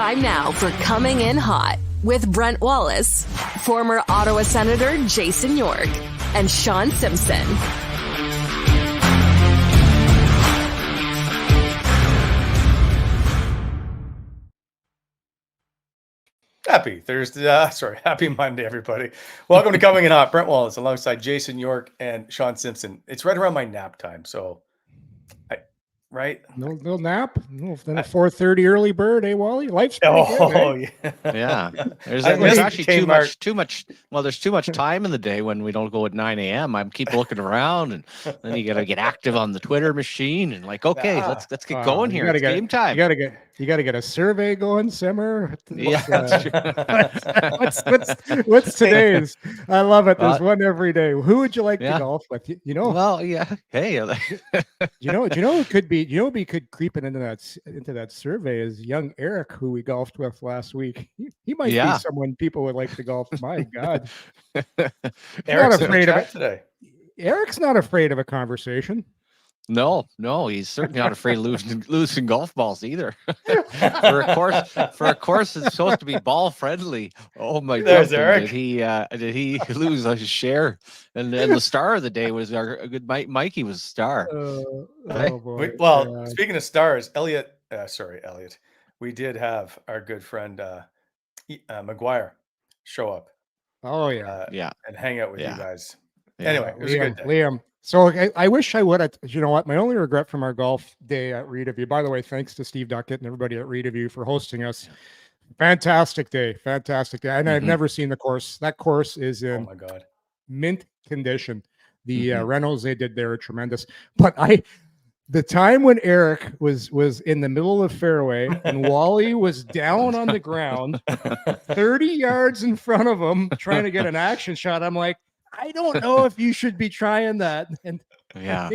Time now for Coming In Hot with Brent Wallace, former Ottawa Senator Jason York, and Sean Simpson. Happy Thursday. Happy Monday, everybody. Welcome to Coming In Hot. Brent Wallace alongside Jason York and Sean Simpson. It's right around my nap time, so right? No nap? No, then a 4:30 early bird, Wally? Life's pretty good, eh? Yeah. There's actually too much. Well, there's too much time in the day when we don't go at 9 a.m. I keep looking around, and then you got to get active on the Twitter machine, and okay, let's get going here. It's game time. You got to get a survey going, Simmer. What's today's? I love it. There's one every day. Who would you like to golf with? You know? Well, yeah. Hey, you know who could be? You know, who could creep into that survey is young Eric, who we golfed with last week. He might be someone people would like to golf. My God, Eric's not afraid of it today. Eric's not afraid of a conversation. No, he's certainly not afraid of losing golf balls either. for a course that's supposed to be ball friendly. Oh my goodness! Did he lose a share? And the star of the day was our good Mikey was a star. Boy. Speaking of stars, Elliot. We did have our good friend McGuire show up. Oh yeah, and hang out with you guys. Yeah. Anyway, it was a good day. Liam. So I wish I would have, you know what, my only regret from our golf day at Reedview, by the way, thanks to Steve Duckett and everybody at Reedview for hosting us. Fantastic day. And I've never seen the course. That course is in mint condition. The rentals they did there are tremendous. But the time when Eric was in the middle of the fairway and Wally was down on the ground, 30 yards in front of him, trying to get an action shot, I'm like, I don't know if you should be trying that. And I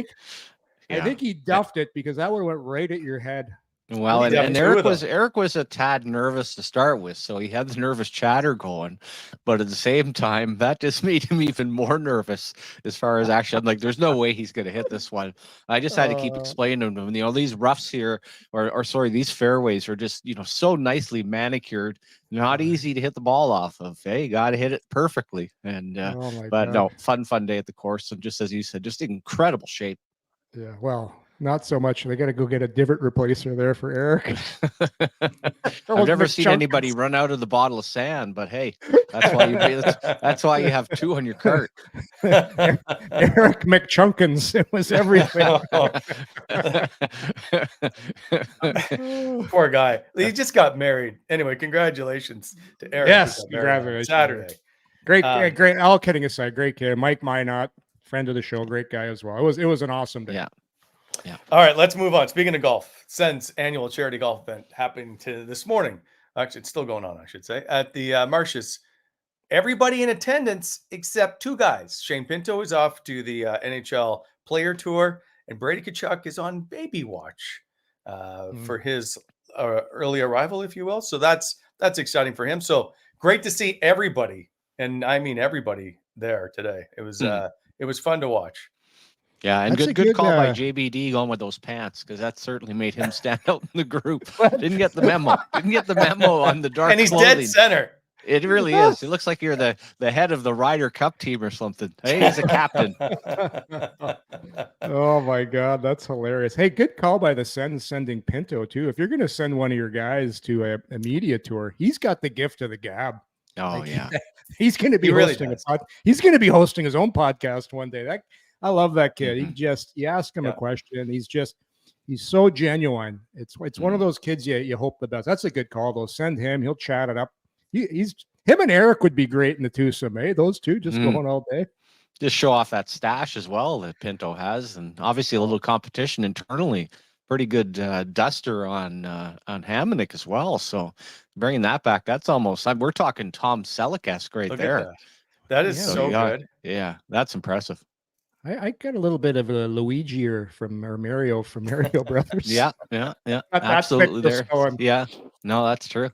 think he duffed it because that would have went right at your head. Well, and Eric was a tad nervous to start with, so he had the nervous chatter going, but at the same time, that just made him even more nervous as far as actually, I'm like, there's no way he's going to hit this one. I just had to keep explaining to him, these roughs here, these fairways are just, so nicely manicured, not easy to hit the ball off of. Hey, you got to hit it perfectly. And, fun day at the course. And just as you said, just incredible shape. Yeah, well, not so much. They got to go get a divot replacer there for Eric. I've never seen anybody run out of the bottle of sand, but hey, that's why you have two on your cart. Eric McChunkins, it was everything. Poor guy. He just got married. Anyway, congratulations to Eric. Yes, congratulations. Saturday. Great. All kidding aside, great kid. Mike Minot, friend of the show, great guy as well. It was an awesome day. Yeah. All right, let's move on. Speaking of golf, Sens annual charity golf event happening this morning. Actually, it's still going on, I should say, at the Marshes. Everybody in attendance except two guys. Shane Pinto is off to the NHL Player Tour, and Brady Tkachuk is on baby watch for his early arrival, if you will. So that's exciting for him. So great to see everybody, and I mean everybody there today. It was fun to watch. Yeah, and good call by JBD going with those pants, because that certainly made him stand out in the group. Didn't get the memo on the dark and he's clothing. Dead center. It really is. It looks like you're the head of the Ryder Cup team or something. Hey, he's a captain. Oh my God, that's hilarious. Hey, good call by the Sens sending Pinto too. If you're going to send one of your guys to a media tour, he's got the gift of the gab. Oh he's going to be he's going to be hosting his own podcast one day. I love that kid. You ask him a question. He's so genuine. It's one of those kids you hope the best. That's a good call though. Send him. He'll chat it up. Him and Eric would be great in the twosome. Those two just going all day. Just show off that stash as well that Pinto has, and obviously a little competition internally. Pretty good duster on Hamonic as well. So bringing that back, that's almost we're talking Tom Selleck-esque right there. That is so good. Yeah, that's impressive. I got a little bit of a Luigi or Mario from Mario Brothers. Yeah. Absolutely there. Yeah, no, that's true.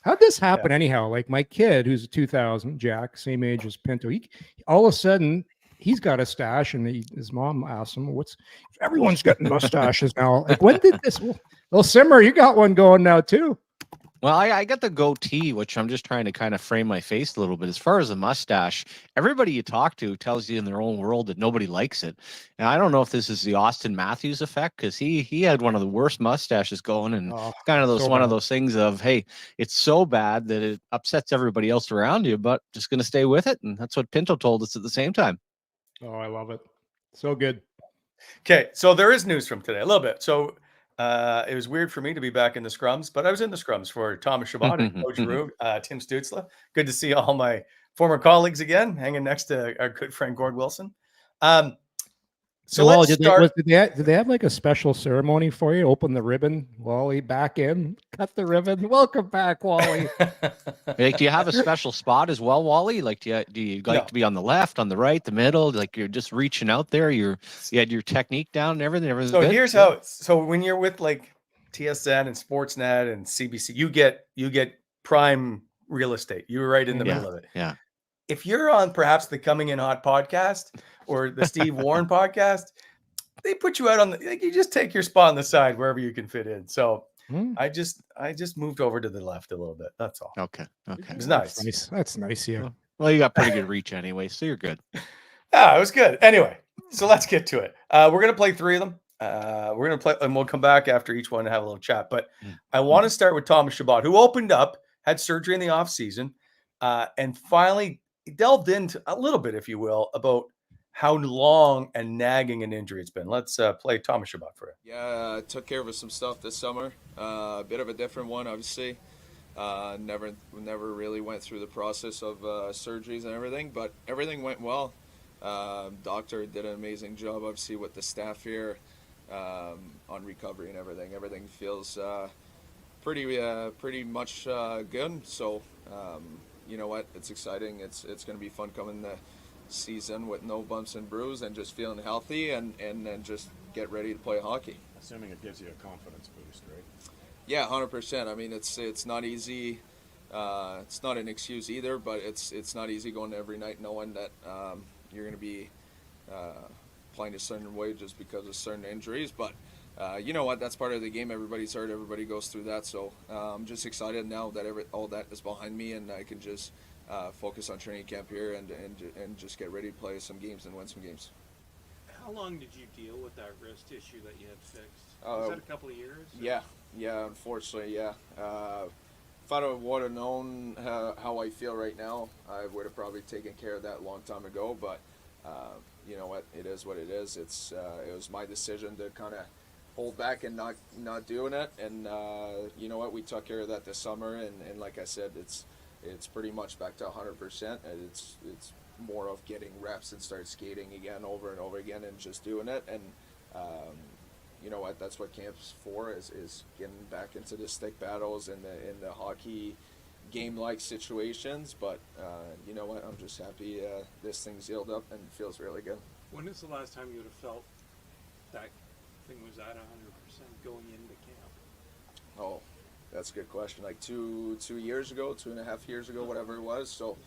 How'd this happen anyhow? Like my kid, who's a 2000, Jack, same age as Pinto, he all of a sudden he's got a stash, and his mom asked him, everyone's getting mustaches now. Like, when did this? Well, Simmer, you got one going now too. Well, I got the goatee, which I'm just trying to kind of frame my face a little bit. As far as the mustache, everybody you talk to tells you in their own world that nobody likes it. And I don't know if this is the Austin Matthews effect, because he had one of the worst mustaches going, and kind of one of those things of, hey, it's so bad that it upsets everybody else around you, but just going to stay with it. And that's what Pinto told us at the same time. Oh, I love it. So good. Okay, so there is news from today, a little bit. So it was weird for me to be back in the scrums, but I was in the scrums for Thomas Chabot and Claude Giroux, Tim Stützle. Good to see all my former colleagues again, hanging next to our good friend Gord Wilson. So let's start. Did they have like a special ceremony for you? Open the ribbon, Wally, back in, cut the ribbon. Welcome back, Wally. Like, do you have a special spot as well, Wally? Like, do you like to be on the left, on the right, the middle? Like, you're just reaching out there. You had your technique down and everything. So good? Here's how. So when you're with like TSN and Sportsnet and CBC, you get prime real estate. You're right in the middle of it. Yeah. If you're on perhaps the Coming In Hot podcast or the Steve Warren podcast, they put you out on you just take your spot on the side wherever you can fit in. So I just moved over to the left a little bit. That's all. Okay. It was nice. That's nice. Yeah. Well, you got pretty good reach anyway, so you're good. Yeah, it was good. Anyway, so let's get to it. We're gonna play 3 of them. We're gonna play, and we'll come back after each one and have a little chat. But I want to start with Thomas Chabot, who opened up, had surgery in the off season, and finally delved into a little bit, if you will, about how long and nagging an injury it's been. Let's play Thomas Chabot for it. Yeah, I took care of some stuff this summer. A bit of a different one, obviously. Never really went through the process of surgeries and everything, but everything went well. Doctor did an amazing job, obviously, with the staff here on recovery and everything. Everything feels pretty much good. So, you know what? It's exciting. It's going to be fun coming the season with no bumps and bruises and just feeling healthy and then just get ready to play hockey. Assuming it gives you a confidence boost, right? Yeah, 100%. I mean, it's not easy. It's not an excuse either, but it's not easy going every night knowing that you're going to be playing a certain way just because of certain injuries. But you know what? That's part of the game. Everybody's hurt. Everybody goes through that. So I'm just excited now that all that is behind me, and I can just focus on training camp here and just get ready to play some games and win some games. How long did you deal with that wrist issue that you had fixed? Was that a couple of years? Yeah, unfortunately, yeah. If I would have known how I feel right now, I would have probably taken care of that a long time ago. But you know what? It is what it is. It was my decision to kind of hold back and not doing it. And you know what? We took care of that this summer. And like I said, it's pretty much back to 100%. And it's more of getting reps and start skating again over and over again and just doing it. And you know what? That's what camp's for, is getting back into the stick battles and the hockey game-like situations. But you know what? I'm just happy this thing's healed up and feels really good. When is the last time you would have felt that thing was at 100% going into camp? Oh, that's a good question. Like 2 years ago, 2.5 years ago, whatever it was. So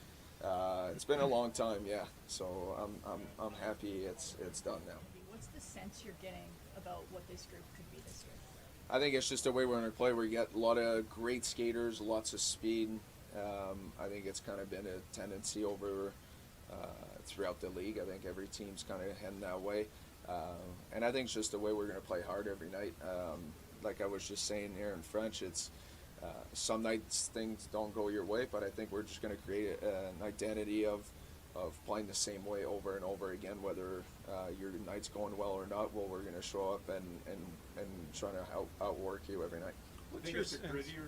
it's been a long time, yeah. So I'm happy it's done now. What's the sense you're getting about what this group could be this year? I think it's just the way we're going to play. We got a lot of great skaters, lots of speed. I think it's kind of been a tendency over throughout the league. I think every team's kind of heading that way. And I think it's just the way we're going to play hard every night. Like I was just saying here in French, it's some nights things don't go your way, but I think we're just going to create an identity of playing the same way over and over again, whether your night's going well or not. Well, we're going to show up and trying to outwork you every night. What's your grittier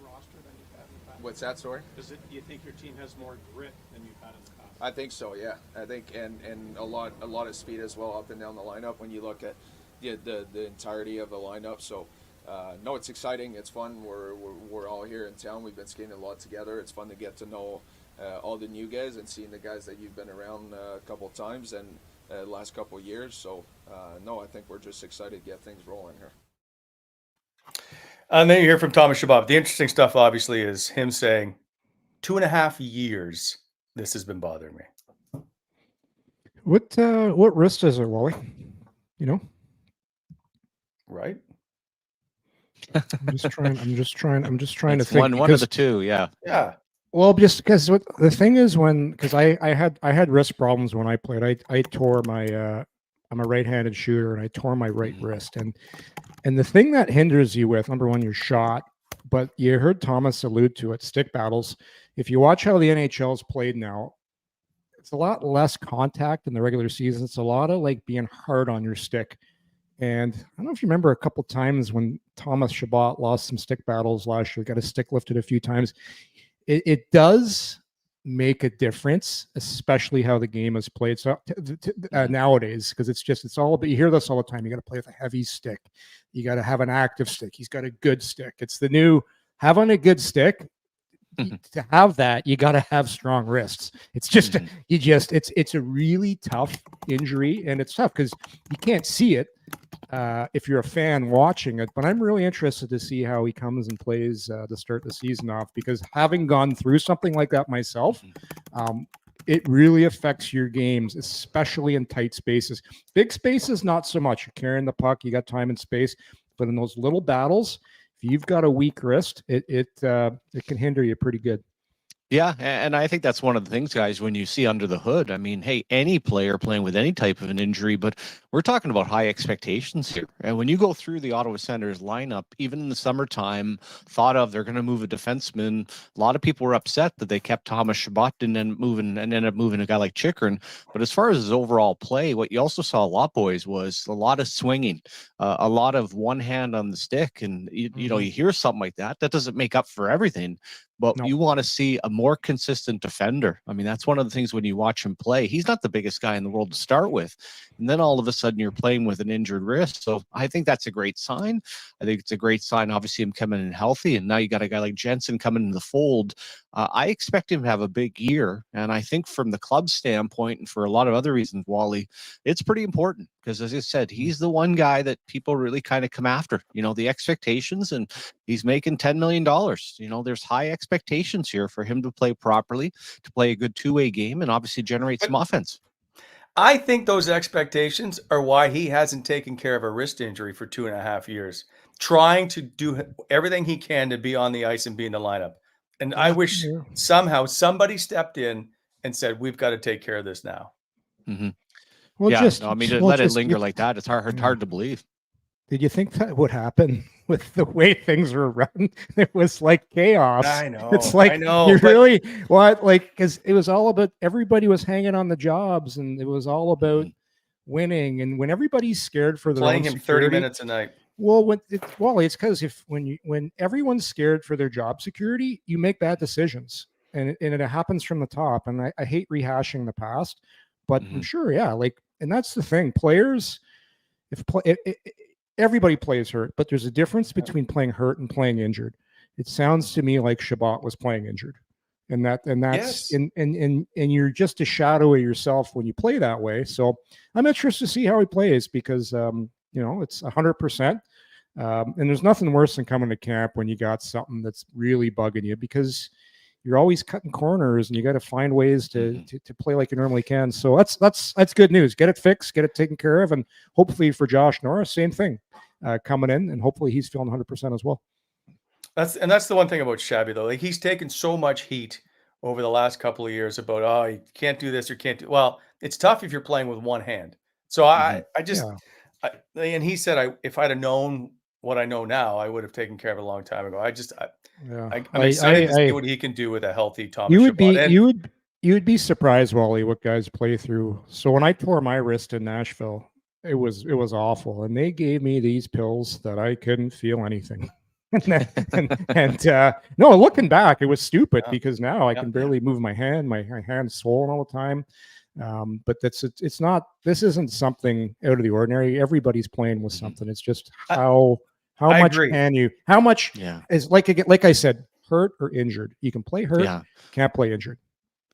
roster than you've had in the past? What's that, sorry? Do you think your team has more grit than you've had in the past? I think so, yeah. I think and a lot of speed as well up and down the lineup when you look at the entirety of the lineup. So no, it's exciting. It's fun. We're all here in town. We've been skating a lot together. It's fun to get to know all the new guys and seeing the guys that you've been around a couple of times and last couple of years. So no, I think we're just excited to get things rolling here. And then you hear from Thomas Chabot. The interesting stuff, obviously, is him saying 2.5 years this has been bothering me. What wrist is it, Wally? You know? Right? I'm just trying to It's think. one of the two. Yeah. Yeah. Well, just because the thing is, because I had wrist problems when I played. I tore my I'm a right-handed shooter, and I tore my right wrist. And the thing that hinders you with, number one, your shot, but you heard Thomas allude to it, stick battles. If you watch how the NHL's played now, it's a lot less contact in the regular season. It's a lot of like being hard on your stick. And I don't know if you remember a couple times when Thomas Chabot lost some stick battles last year, got his stick lifted a few times. It does make a difference, especially how the game is played. So nowadays, because it's all about, you hear this all the time. You got to play with a heavy stick. You got to have an active stick. He's got a good stick. It's the new having a good stick. To have that, you got to have strong wrists. It's just it's a really tough injury, and it's tough because you can't see it if you're a fan watching it. But I'm really interested to see how he comes and plays to start the season off, because having gone through something like that myself, it really affects your games, especially in tight spaces. Big spaces, not so much. You're carrying the puck, you got time and space, but in those little battles, if you've got a weak wrist, it can hinder you pretty good. Yeah, and I think that's one of the things, guys, when you see under the hood. I mean, hey, any player playing with any type of an injury, but we're talking about high expectations here. And when you go through the Ottawa Senators lineup, even in the summertime, thought of they're going to move a defenseman. A lot of people were upset that they kept Thomas Chabot and then ended up moving a guy like Chikrin. But as far as his overall play, what you also saw a lot, boys, was a lot of swinging, a lot of one hand on the stick. And, you know, you hear something like that. That doesn't make up for everything. But you want to see a more consistent defender. I mean, that's one of the things when you watch him play. He's not the biggest guy in the world to start with. And then all of a sudden you're playing with an injured wrist. So I think that's a great sign. I think it's a great sign, obviously, him coming in healthy. And now you got a guy like Jensen coming in the fold. I expect him to have a big year. And I think from the club standpoint, and for a lot of other reasons, Wally, it's pretty important because, as I said, he's the one guy that people really kind of come after, you know, the expectations, and he's making $10 million. You know, there's high expectations here for him to play properly, to play a good two-way game, and obviously generate some offense. I think those expectations are why he hasn't taken care of a wrist injury for 2.5 years, trying to do everything he can to be on the ice and be in the lineup. And I wish somehow somebody stepped in and said, we've got to take care of this now. Well, I mean, to let it linger like that, it's hard to believe. Did you think that would happen with the way things were run? It was like chaos. I know. It's like, I know, you really, what, like, because it was all about, everybody was hanging on the jobs, and it was all about winning. And when everybody's scared for their playing own him security, 30 minutes a night. Well, it's because when everyone's scared for their job security, you make bad decisions, and it happens from the top. And I hate rehashing the past, but I'm sure, and that's the thing. Players, everybody plays hurt, but there's a difference between playing hurt and playing injured. It sounds to me like Chabot was playing injured, and that's and you're just a shadow of yourself when you play that way. So I'm interested to see how he plays, because you know, it's 100%. And there's nothing worse than coming to camp when you got something that's really bugging you, because you're always cutting corners and you got to find ways to play like you normally can. So that's good news. Get it fixed, get it taken care of. And hopefully for Josh Norris, same thing, coming in, and hopefully he's feeling 100% as well. That's the one thing about Shabby, though. Like, he's taken so much heat over the last couple of years about, oh, you can't do this or can't do. Well, it's tough if you're playing with one hand. So and he said, if I'd have known what I know now, I would have taken care of it a long time ago. I'm excited to see what he can do with a healthy Thomas Chabot. You would be surprised, Wally, what guys play through. So when I tore my wrist in Nashville, it was awful, and they gave me these pills that I couldn't feel anything. No, looking back, it was stupid, because now I can barely move my hand. My hand's swollen all the time. But it's not, this isn't something out of the ordinary. Everybody's playing with something. It's just how much is, like I said, hurt or injured. You can play hurt, can't play injured.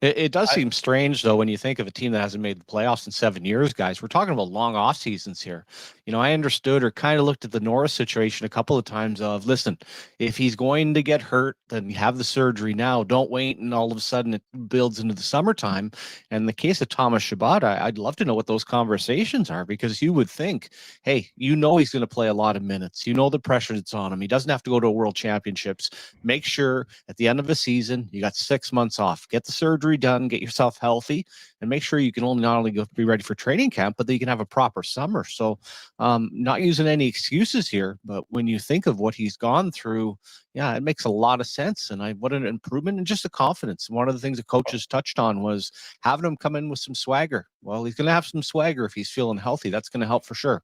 It does seem strange, though, when you think of a team that hasn't made the playoffs in 7 years, guys. We're talking about long off seasons here. I understood or kind of looked at the Norris situation a couple of times of, listen, if he's going to get hurt, then you have the surgery now. Don't wait, and all of a sudden it builds into the summertime. And in the case of Thomas Chabot, I'd love to know what those conversations are, because you would think, hey, he's going to play a lot of minutes. The pressure that's on him. He doesn't have to go to a World Championships. Make sure at the end of a season, you got 6 months off. Get the surgery done, get yourself healthy, and make sure you can not only go be ready for training camp, but that you can have a proper summer. So not using any excuses here, but when you think of what he's gone through, yeah, it makes a lot of sense. And what an improvement and just the confidence. One of the things the coaches touched on was having him come in with some swagger. Well, he's going to have some swagger if he's feeling healthy. That's going to help for sure.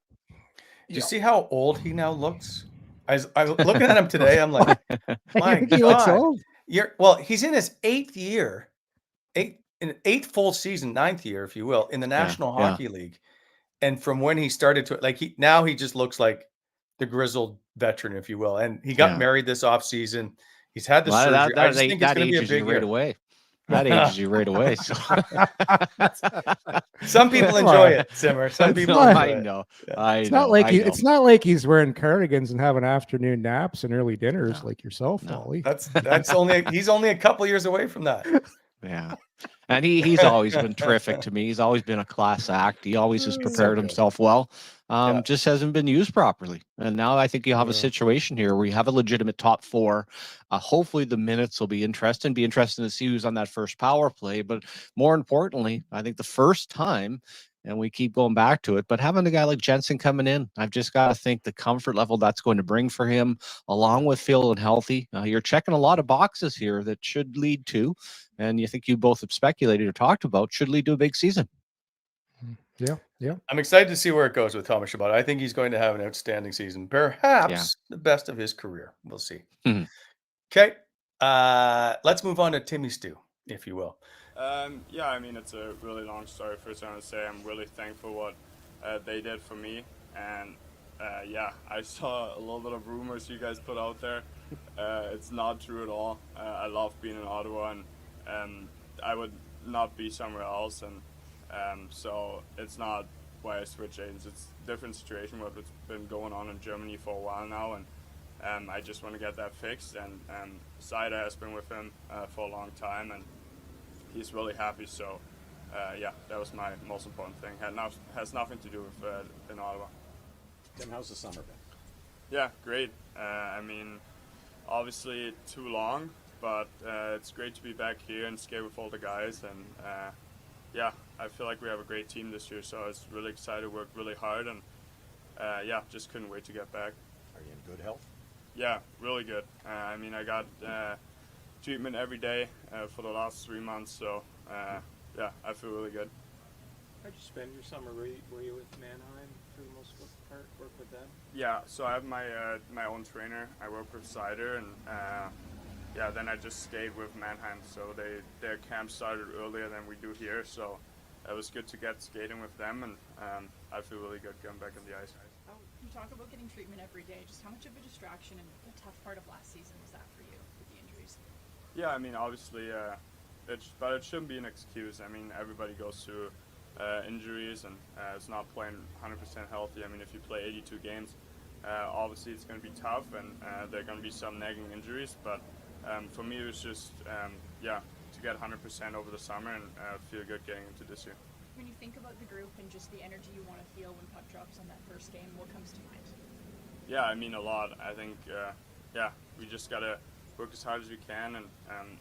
Do you see how old he now looks? I was looking at him today. I'm like, my He looks God. old. He's in his 8th year, eighth full season, 9th year, if you will, in the National Hockey League. And from when he started to he just looks like the grizzled veteran, if you will. And he got married this off season. He's had the surgery. I just think it's going to be a big year. Away. That ages you right away. So. Some people enjoy it, Simmer. Some people enjoy I know. it. It's not like he's wearing cardigans and having afternoon naps and early dinners like yourself, Wally. He's only a couple years away from that. Yeah. And he's always been terrific to me. He's always been a class act. He always has prepared himself well. Just hasn't been used properly. And now I think you have a situation here where you have a legitimate top 4. Hopefully the minutes will be interesting. Be interesting to see who's on that first power play. But more importantly, I think the first time, and we keep going back to it, but having a guy like Jensen coming in, I've just got to think the comfort level that's going to bring for him, along with feeling healthy. You're checking a lot of boxes here that should lead to, and you think you both have speculated or talked about, should lead to a big season. Yeah. I'm excited to see where it goes with Thomas Chabot. I think he's going to have an outstanding season, perhaps the best of his career. We'll see. Mm-hmm. Okay, let's move on to Timmy Stew, if you will. It's a really long story. First, I want to say I'm really thankful what they did for me. And, I saw a little bit of rumors you guys put out there. It's not true at all. I love being in Ottawa, and I would not be somewhere else. And so it's not why I switched agents. It's a different situation, what's been going on in Germany for a while now. And I just want to get that fixed. And Saida has been with him for a long time, and he's really happy. So, that was my most important thing. Has nothing to do with in Ottawa. Tim, how's the summer been? Yeah, great. Obviously too long, but it's great to be back here and skate with all the guys. And I feel like we have a great team this year. So I was really excited, worked really hard, and just couldn't wait to get back. Are you in good health? Yeah, really good. I got treatment every day for the last 3 months, so I feel really good. How'd you spend your summer? Were you with Mannheim for the most part? Work with them? Yeah, so I have my own trainer. I work with Cider, and then I just skate with Mannheim. So their camp started earlier than we do here, so it was good to get skating with them, and I feel really good going back on the ice. You talk about getting treatment every day. Just how much of a distraction and a tough part of last season was that for you with the injuries? Yeah, obviously, but it shouldn't be an excuse. Everybody goes through injuries, and it's not playing 100% healthy. If you play 82 games, obviously it's going to be tough, and there are going to be some nagging injuries. But for me, it was just, to get 100% over the summer and feel good getting into this year. When you think about the group and just the energy you want to feel when puck drops on that first game, what comes to mind? Yeah, a lot. I think, we just got to work as hard as we can, and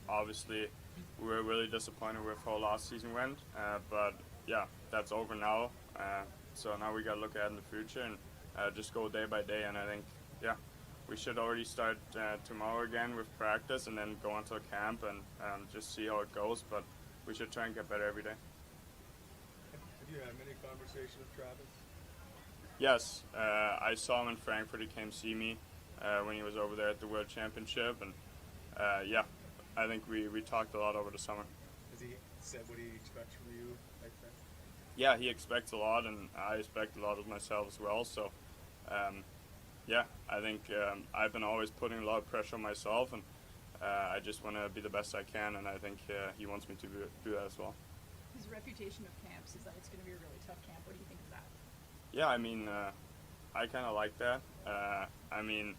obviously we were really disappointed with how last season went, but that's over now, so now we got to look ahead in the future and just go day by day, and I think, we should already start tomorrow again with practice and then go on to a camp and just see how it goes, but we should try and get better every day. Have you had many conversations with Travis? Yes, I saw him in Frankfurt. He came see me when he was over there at the World Championship, and I think we talked a lot over the summer. Has he said what he expects from you like that? Yeah, he expects a lot, and I expect a lot of myself as well. So, I think I've been always putting a lot of pressure on myself, and I just want to be the best I can, and I think he wants me to do that as well. His reputation of camps is that it's going to be a really tough camp. What do you think of that? Yeah, I mean, I kind of like that. I mean,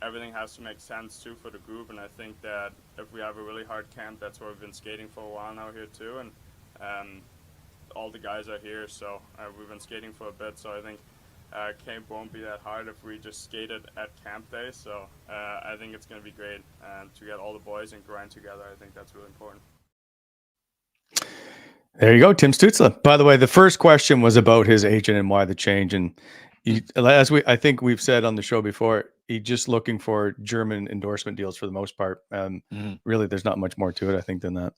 everything has to make sense too for the group, and I think that if we have a really hard camp, that's where we've been skating for a while now here too, and all the guys are here, so we've been skating for a bit, so I think camp won't be that hard if we just skated at camp day, so I think it's going to be great to get all the boys and grind together. I think that's really important. There you go, Tim Stützle. By the way, the first question was about his agent and why the change. And I think we've said on the show before, he's just looking for German endorsement deals for the most part. Really, there's not much more to it, I think, than that.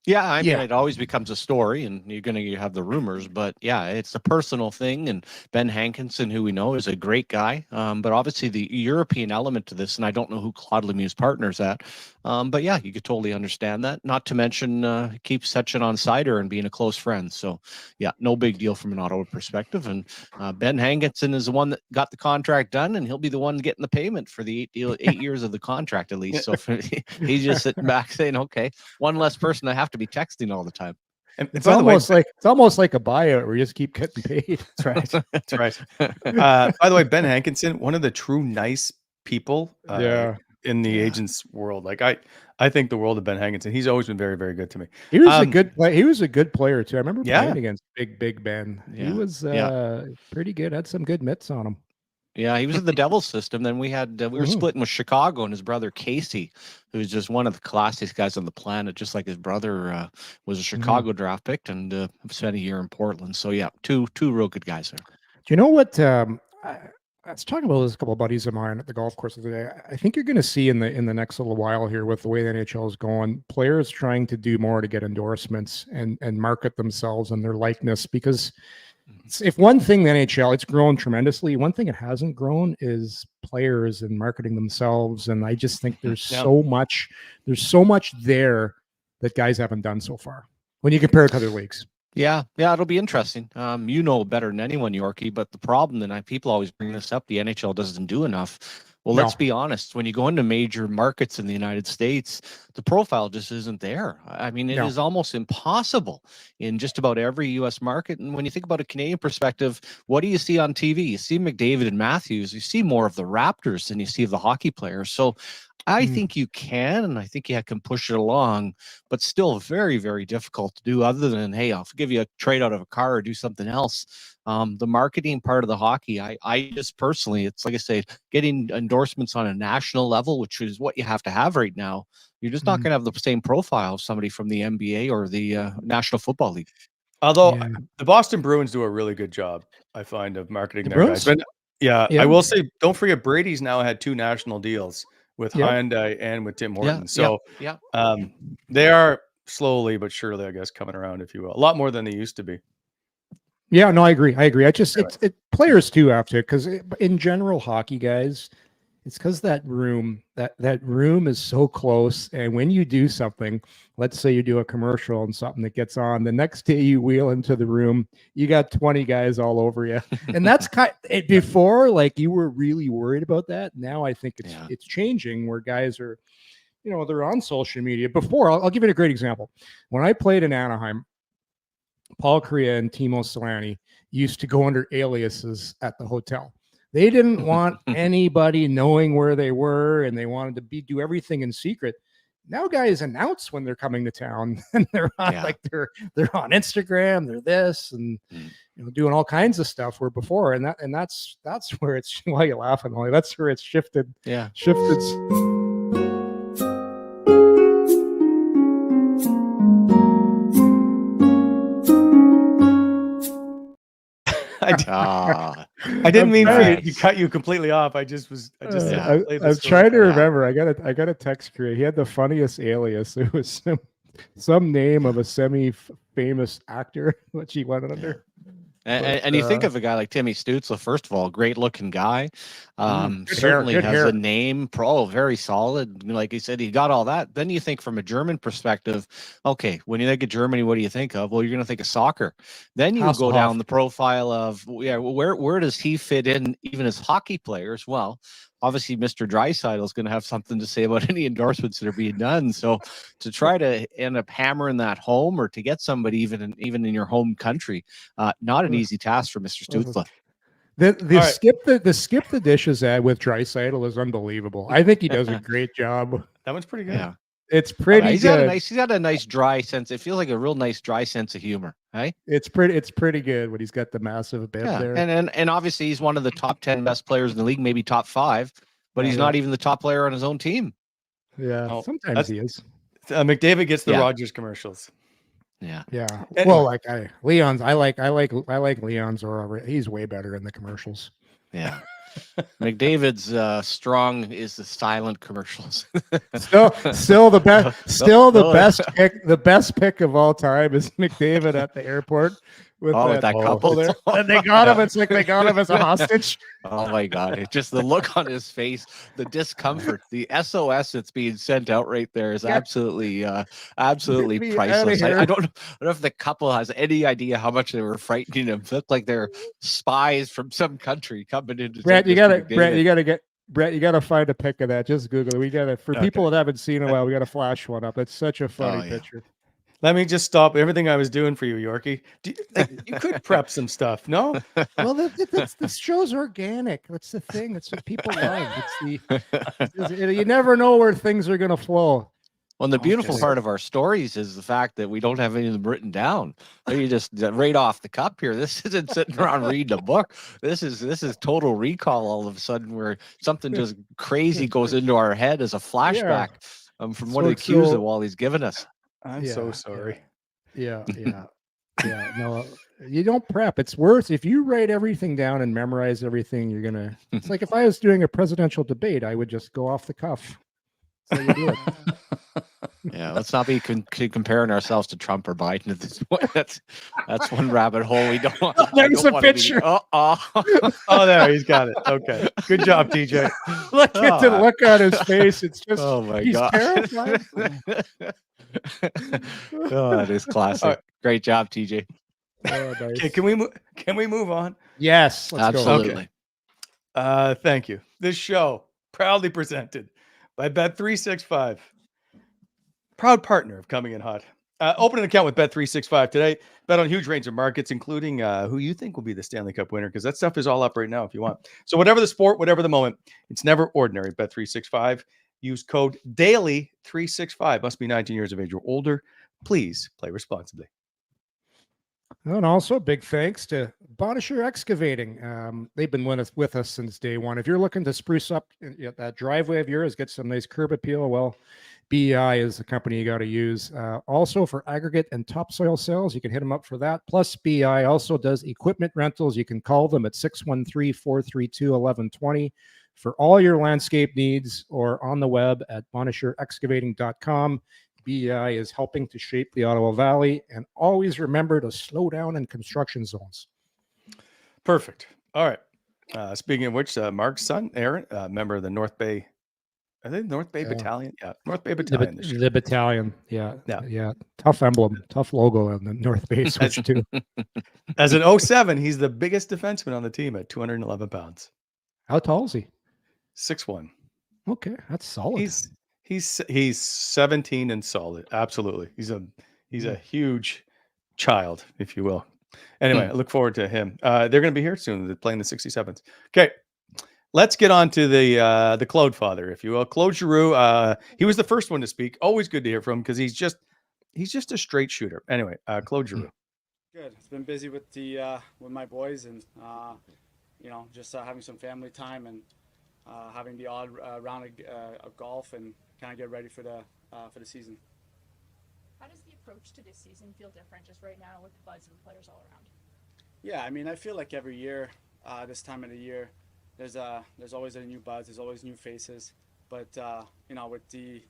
Yeah, I mean, it always becomes a story, and you're going to have the rumors, but yeah, it's a personal thing. And Ben Hankinson, who we know is a great guy, but obviously the European element to this, and I don't know who Claude Lemieux's partner's at, but yeah, you could totally understand that. Not to mention he keeps Setchin on cider and being a close friend. So yeah, no big deal from an Ottawa perspective. And Ben Hankinson is the one that got the contract done, and he'll be the one getting the payment for the 8 years of the contract at least. So he's just sitting back saying, okay, one less person I have to be texting all the time. And it's almost like a buyout where you just keep getting paid. That's right. That's right. By the way, Ben Hankinson, one of the true nice people in the agents world. Like I think the world of Ben Hankinson. He's always been very, very good to me. He was he was a good player too. I remember playing against Big Ben. Yeah. He was pretty good. Had some good mitts on him. Yeah, he was in the Devils system. Then we had we were splitting with Chicago, and his brother Casey, who's just one of the classiest guys on the planet, just like his brother was a Chicago draft pick, and spent a year in Portland. So yeah, two real good guys there. Do you know what? I was talking about this, a couple of buddies of mine at the golf course today. I think you're going to see in the next little while here, with the way the NHL is going, players trying to do more to get endorsements and market themselves and their likeness, because if one thing, the NHL, it's grown tremendously. One thing it hasn't grown is players and marketing themselves. And I just think there's so much there that guys haven't done so far when you compare it to other leagues. Yeah, it'll be interesting. You know better than anyone, Yorkie, but the problem, and people always bring this up, the NHL doesn't do enough. Well, let's be honest. When you go into major markets in the United States, the profile just isn't there. I mean, it is almost impossible in just about every U.S. market. And when you think about a Canadian perspective, what do you see on TV? You see McDavid and Matthews. You see more of the Raptors than you see of the hockey players. So I think you can, and I think you can push it along, but still very, very difficult to do, other than, hey, I'll give you a trade out of a car or do something else. The marketing part of the hockey, I just personally, it's like I say, getting endorsements on a national level, which is what you have to have right now. You're just not going to have the same profile of somebody from the NBA or the National Football League. Although the Boston Bruins do a really good job, I find, of marketing their guys. But I will say, don't forget, Brady's now had 2 national deals with Hyundai and with Tim Hortons. So they are slowly but surely, I guess, coming around, if you will. A lot more than they used to be. Yeah, no, I agree. I just, players too have to, because in general, hockey guys, it's because that room is so close. And when you do something, let's say you do a commercial and something that gets on, the next day you wheel into the room, you got 20 guys all over you. And that's before, like, you were really worried about that. Now I think it's changing, where guys are, they're on social media. Before, I'll give you a great example. When I played in Anaheim, Paul Kariya and Timo Solani used to go under aliases at the hotel. They didn't want anybody knowing where they were, and they wanted to do everything in secret. Now guys announce when they're coming to town, and they're on, they're on Instagram, they're this, and doing all kinds of stuff, where before, and that's where it's, why you laughing, Ollie? That's where it's shifted. Yeah. Shifted. I didn't mean to cut you completely off. I was trying to remember. I got a text create. He had the funniest alias. It was some name of a semi-famous actor, which he went under. And you think of a guy like Timmy Stützle, first of all, great looking guy. Certainly has a name, very solid. Like he said, he got all that. Then you think from a German perspective, okay, when you think of Germany, what do you think of? Well, you're going to think of soccer. Then you go down the profile of, where does he fit in, even as hockey players? Well, obviously Mr. Draisaitl is going to have something to say about any endorsements that are being done. So to try to end up hammering that home, or to get somebody even in your home country, not an easy task for Mr. Stützle. The skip the dishes ad with Draisaitl is unbelievable. I think he does a great job. That one's pretty good. Yeah. It's pretty he's good. He's got a nice dry sense. It feels like a real nice dry sense of humor. Hey, it's pretty good when he's got the massive bib there. And obviously he's one of the top 10 best players in the league, maybe top 5, but he's not even the top player on his own team. Yeah, sometimes he is. McDavid gets the Rogers commercials. Yeah. Anyway. Well, Leon's. I like Leon's. Or he's way better in the commercials. Yeah. McDavid's strong is the silent commercials. still the best pick of all time is McDavid at the airport with that couple there. And they got him. It's like they got him as a hostage. Oh my God. It's just the look on his face, the discomfort, the SOS that's being sent out right there is absolutely priceless. I don't know if the couple has any idea how much they were frightening him. It looked like they're spies from some country coming into Brent, you gotta find a pic of that. Just Google it. For people that haven't seen it in a while, we gotta flash one up. It's such a funny picture. Let me just stop everything I was doing for you, Yorkie. You could prep some stuff, no? Well, this show's organic. That's the thing. That's what people love. You never know where things are going to flow. Well, and the beautiful part of our stories is the fact that we don't have any of them written down. You just right off the cup here. This isn't sitting around reading a book. This is total recall. All of a sudden, where something just crazy goes into our head as a flashback from one of the cues that Wally's given us. I'm so sorry. Yeah. No, you don't prep. It's worse if you write everything down and memorize everything. You're gonna. It's like if I was doing a presidential debate, I would just go off the cuff. So you do it. Yeah, let's not be comparing ourselves to Trump or Biden at this point. That's one rabbit hole we don't want. There's a picture. Oh, there he's got it. Okay, good job, TJ. Look at the look on his face. It's just he's terrified. That is classic. Right. Great job, TJ. Oh, nice. Okay, can we move on? Yes, let's absolutely. Go. Okay. Thank you. This show proudly presented by Bet365, proud partner of Coming in Hot. Open an account with Bet365 today. Bet on a huge range of markets, including who you think will be the Stanley Cup winner, because that stuff is all up right now if you want. So whatever the sport, whatever the moment, it's never ordinary. Bet365. Use code DAILY365. Must be 19 years of age or older. Please play responsibly. And also, big thanks to Bonisher Excavating. They've been with us since day one. If you're looking to spruce up that driveway of yours, get some nice curb appeal, well, BEI is the company you got to use. Also, for aggregate and topsoil sales, you can hit them up for that. Plus, BEI also does equipment rentals. You can call them at 613-432-1120 for all your landscape needs, or on the web at bonisherexcavating.com. BEI is helping to shape the Ottawa Valley, and always remember to slow down in construction zones. Perfect. All right. Speaking of which, Mark's son, Aaron, member of the North Bay, I think North Bay Battalion. Yeah, North Bay Battalion. The battalion. Yeah. Tough emblem, tough logo on the North Bay switch too. As an 07, he's the biggest defenseman on the team at 211 pounds. How tall is he? 6'1". Okay, that's solid. He's 17 and solid. Absolutely. He's a huge child, if you will. Anyway, I look forward to him. They're going to be here soon. They're playing the 67s. Okay. Let's get on to the Claude father, if you will. Claude Giroux. He was the first one to speak. Always good to hear from him because he's just a straight shooter. Anyway, Claude Giroux. Good. It's been busy with with my boys, and just having some family time and having the odd round of golf and kind of get ready for the season. How does the approach to this season feel different just right now with the buzz of the players all around? Yeah, I mean, I feel like every year, this time of the year, there's always a new buzz, there's always new faces. But with the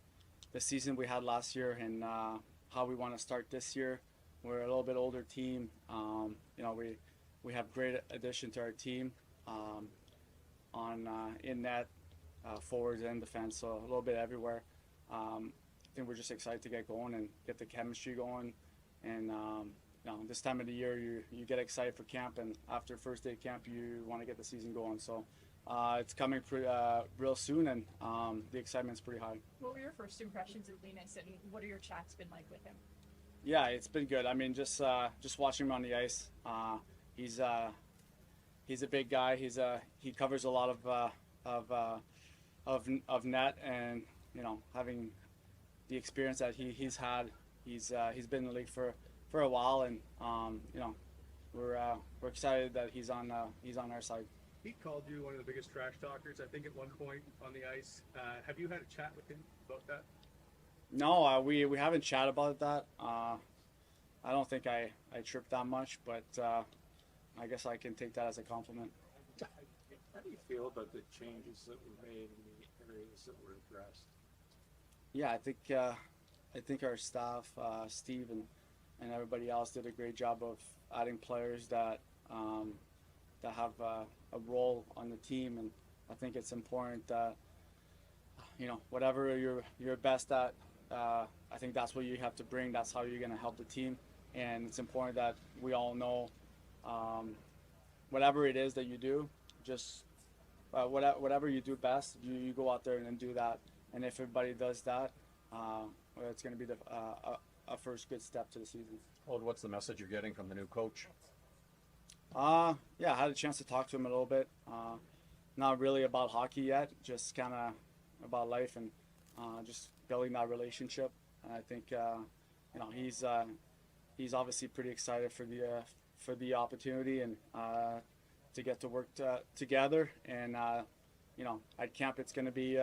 season we had last year and how we want to start this year, we're a little bit older team. We have great addition to our team in net, forwards and defense, so a little bit everywhere. I think we're just excited to get going and get the chemistry going. And this time of the year, you get excited for camp, and after first day of camp, you want to get the season going. So it's coming real soon, and the excitement's pretty high. What were your first impressions of Linus, and what are your chats been like with him? Yeah, it's been good. I mean, just watching him on the ice, he's a big guy. He covers a lot of net, and having the experience that he's had, he's been in the league for a while, and we're excited that he's on our side. He called you one of the biggest trash talkers, I think, at one point on the ice. Have you had a chat with him about that? No, we haven't chatted about that. I don't think I tripped that much, but I guess I can take that as a compliment. How do you feel about the changes that were made in the areas that were addressed? Yeah, I think our staff, Steve and everybody else, did a great job of adding players that have a role on the team, and I think it's important that whatever you're best at, I think that's what you have to bring. That's how you're going to help the team, and it's important that we all know whatever it is that you do, just whatever you do best, you go out there and do that. And if everybody does that, it's going to be a first good step to the season. Claude, what's the message you're getting from the new coach? Yeah, I had a chance to talk to him a little bit. Not really about hockey yet, just kind of about life and just building that relationship. And I think he's obviously pretty excited for the opportunity and to get to work together. And at camp it's going to be.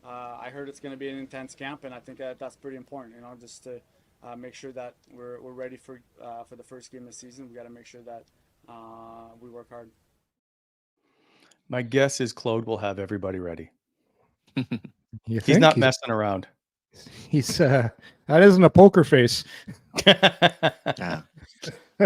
I heard it's going to be an intense camp, and I think that's pretty important. Just to make sure that we're ready for the first game of the season. We got to make sure that we work hard. My guess is Claude will have everybody ready. He's not messing around. He's that isn't a poker face.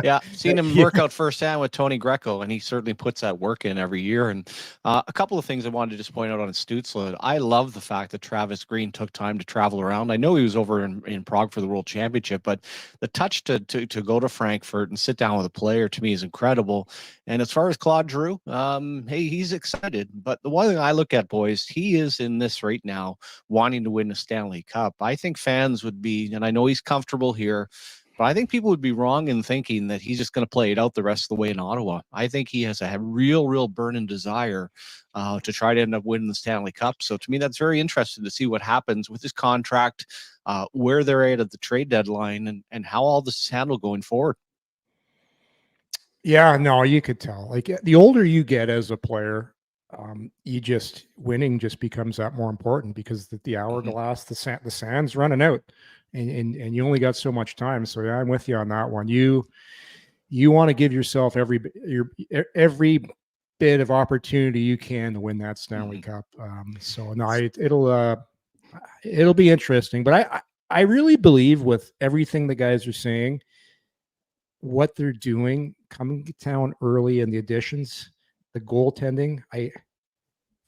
Yeah, seen him work out firsthand with Tony Greco, and he certainly puts that work in every year. And a couple of things I wanted to just point out on Stützle. I love the fact that Travis Green took time to travel around. I know he was over in Prague for the World Championship, but the touch to go to Frankfurt and sit down with a player, to me, is incredible. And as far as Claude Giroux, hey, he's excited. But the one thing I look at, boys, he is in this right now wanting to win a Stanley Cup. I think fans would be, and I know he's comfortable here, but I think people would be wrong in thinking that he's just going to play it out the rest of the way in Ottawa. I think he has a real burning desire to try to end up winning the Stanley Cup. So to me, that's very interesting to see what happens with his contract, where they're at the trade deadline, and how all this is handled going forward. Yeah, no, you could tell. Like, the older you get as a player, winning just becomes that more important, because the hourglass, the sand's running out. And you only got so much time. So yeah, I'm with you on that one. You want to give yourself every bit of opportunity you can to win that Stanley Cup. So no, it'll be interesting. But I really believe, with everything the guys are saying, what they're doing, coming to town early, and the additions, the goaltending,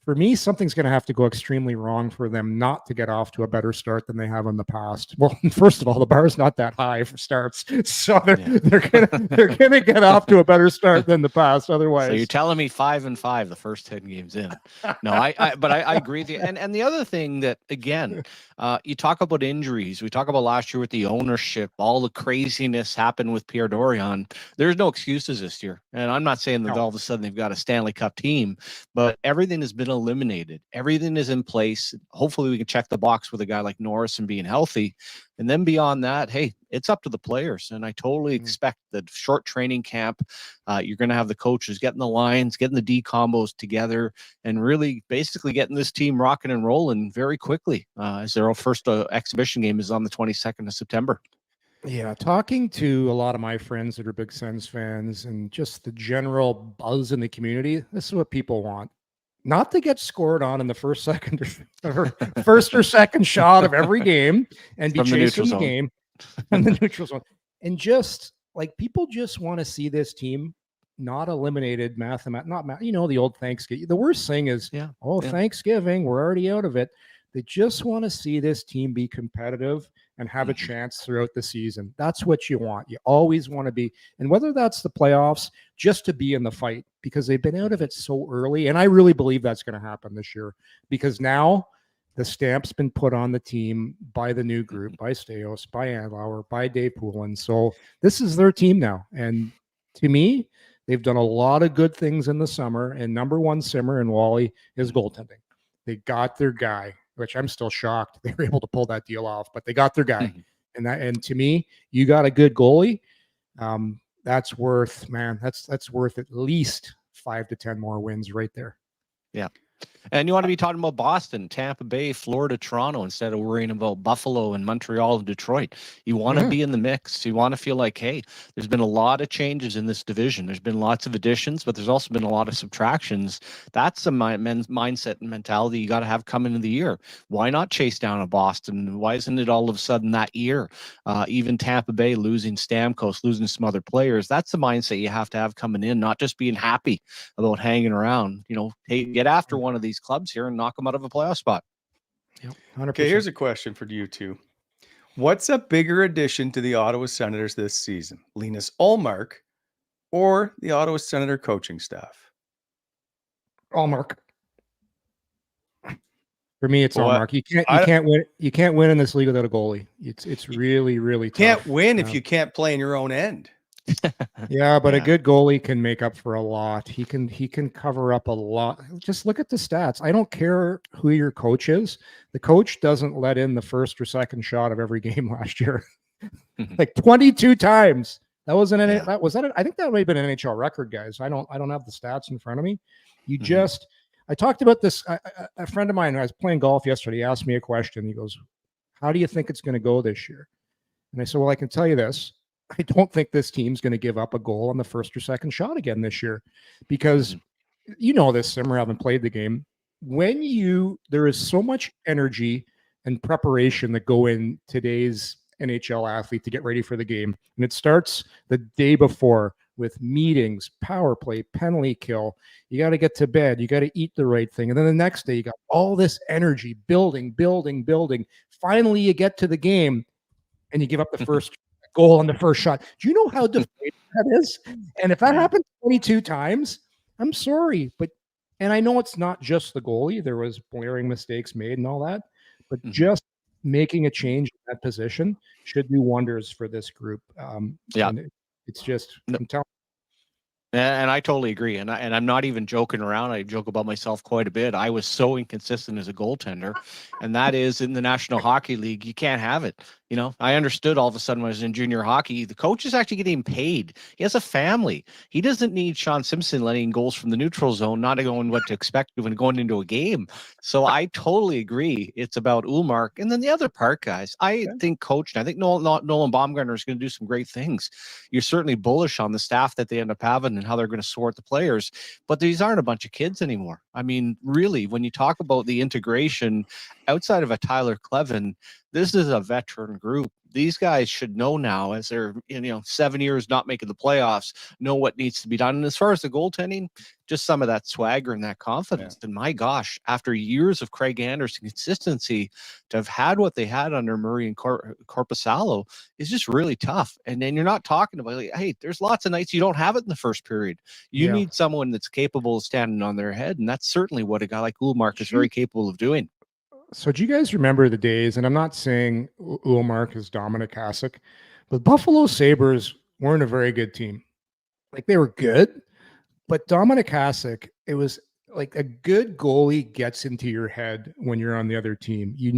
for me, something's going to have to go extremely wrong for them not to get off to a better start than they have in the past. Well, first of all, the bar is not that high for starts, so they're gonna get off to a better start than the past. Otherwise, so you're telling me 5-5 the first 10 games in? No, but I agree with you. And the other thing that, again, you talk about injuries. We talk about last year with the ownership, all the craziness happened with Pierre Dorion. There's no excuses this year, and I'm not saying that all of a sudden they've got a Stanley Cup team, but everything has been eliminated. Everything is in place. Hopefully we can check the box with a guy like Norris and being healthy. And then beyond that, hey, it's up to the players. And I totally expect that short training camp, you're going to have the coaches getting the lines, getting the D combos together, and really basically getting this team rocking and rolling very quickly, as their first exhibition game is on the 22nd of September. Yeah, talking to a lot of my friends that are big Sens fans, and just the general buzz in the community, this is what people want. Not to get scored on in the first or second shot of every game and be From chasing the game in the neutral zone. And just like, people just want to see this team not eliminated, the old Thanksgiving. The worst thing is, Thanksgiving, we're already out of it. They just want to see this team be competitive and have a chance throughout the season. That's what you want. You always want to be, and whether that's the playoffs, just to be in the fight, because they've been out of it so early. And I really believe that's going to happen this year, because now the stamp's been put on the team by the new group, by Staios, by Andlauer, by Dave Poulin. So this is their team now. And to me, they've done a lot of good things in the summer. And number one simmer in Wally is goaltending. They got their guy, which I'm still shocked they were able to pull that deal off, but they got their guy. And to me, you got a good goalie. That's worth, man, that's worth at least 5 to 10 more wins right there. Yeah. And you want to be talking about Boston, Tampa Bay, Florida, Toronto, instead of worrying about Buffalo and Montreal and Detroit. You want to be in the mix. You want to feel like, hey, there's been a lot of changes in this division. There's been lots of additions, but there's also been a lot of subtractions. That's a men's mindset and mentality you got to have coming into the year. Why not chase down a Boston? Why isn't it all of a sudden that year? Even Tampa Bay losing Stamkos, losing some other players. That's the mindset you have to have coming in, not just being happy about hanging around. You know, hey, get after one of these clubs here and knock them out of a playoff spot. Yep, 100%. Okay, here's a question for you two. What's a bigger addition to the Ottawa Senators this season? Linus Ullmark or the Ottawa Senator coaching staff? Ullmark. For me, it's Ullmark. You can't win in this league without a goalie. It's really, really tough. Can't win if you can't play in your own end. Yeah, but a good goalie can make up for a lot. He can cover up a lot. Just look at the stats. I don't care who your coach is. The coach doesn't let in the first or second shot of every game last year. Like 22 times. That was I think that might have been an NHL record, guys. I don't have the stats in front of me. I talked about this. A friend of mine, I was playing golf yesterday, he asked me a question. He goes, "How do you think it's going to go this year?" And I said, "Well, I can tell you this. I don't think this team's going to give up a goal on the first or second shot again this year, because you know this, Simmer, haven't played the game. There is so much energy and preparation that go in today's NHL athlete to get ready for the game. And it starts the day before with meetings, power play, penalty kill. You got to get to bed. You got to eat the right thing. And then the next day you got all this energy building. Finally, you get to the game and you give up the first goal on the first shot. Do you know how deflating that is? And if that happened 22 times, I'm sorry, and I know it's not just the goalie. There was blaring mistakes made and all that, but just making a change in that position should do wonders for this group. It's just, I'm telling. And I totally agree. And I'm not even joking around. I joke about myself quite a bit. I was so inconsistent as a goaltender. And that is in the National Hockey League. You can't have it. You know, I understood all of a sudden when I was in junior hockey, the coach is actually getting paid. He has a family. He doesn't need Sean Simpson letting goals from the neutral zone, not knowing what to expect when going into a game. So I totally agree. It's about Ullmark. And then the other part, guys, I think coach, and I think Nolan Baumgartner is going to do some great things. You're certainly bullish on the staff that they end up having and how they're going to sort the players. But these aren't a bunch of kids anymore. I mean, really, when you talk about the integration outside of a Tyler Clevin, this is a veteran group. These guys should know now, as they're 7 years not making the playoffs, know what needs to be done. And as far as the goaltending, just some of that swagger and that confidence. And my gosh, after years of Craig Anderson consistency, to have had what they had under Murray and Korpisalo is just really tough. And then you're not talking about, like, hey, there's lots of nights you don't have it in the first period. You need someone that's capable of standing on their head. And that's certainly what a guy like Ullmark is very capable of doing. So do you guys remember the days, and I'm not saying Ullmark is Dominic Hasek, but Buffalo Sabres weren't a very good team. Like, they were good, but Dominic Hasek, it was like a good goalie gets into your head when you're on the other team. You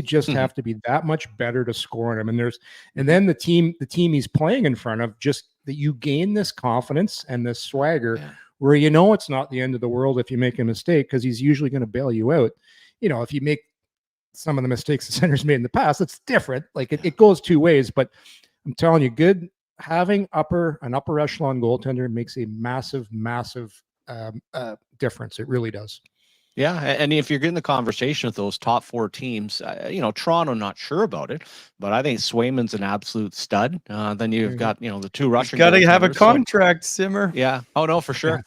just have to be that much better to score on him. And then the team he's playing in front of, just that you gain this confidence and this swagger where it's not the end of the world if you make a mistake, because he's usually going to bail you out. If you make some of the mistakes the center's made in the past, it's different. Like, it goes two ways, but I'm telling you, having an upper echelon goaltender makes a massive difference. It really does. Yeah, and if you're getting the conversation with those top 4 teams, Toronto, not sure about it, but I think Swayman's an absolute stud. Then you've got, the 2 Russian got to have a goaltenders, so- contract, Simmer. Yeah. Oh no, for sure.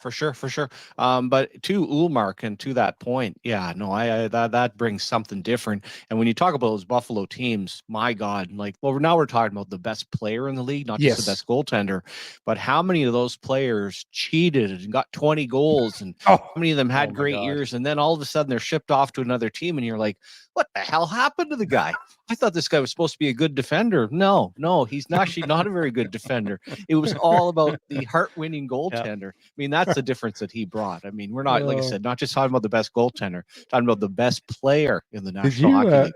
But to Ullmark and to that point, yeah, no, I that brings something different. And when you talk about those Buffalo teams, my God, now we're talking about the best player in the league, not just the best goaltender, but how many of those players cheated and got 20 goals, and how many of them had great years, and then all of a sudden they're shipped off to another team, and you're like, what the hell happened to the guy? I thought this guy was supposed to be a good defender. No, he's actually not a very good defender. It was all about the heart-winning goaltender. I mean, that's the difference that he brought. I mean, we're not, like I said, not just talking about the best goaltender, talking about the best player in the National Hockey League.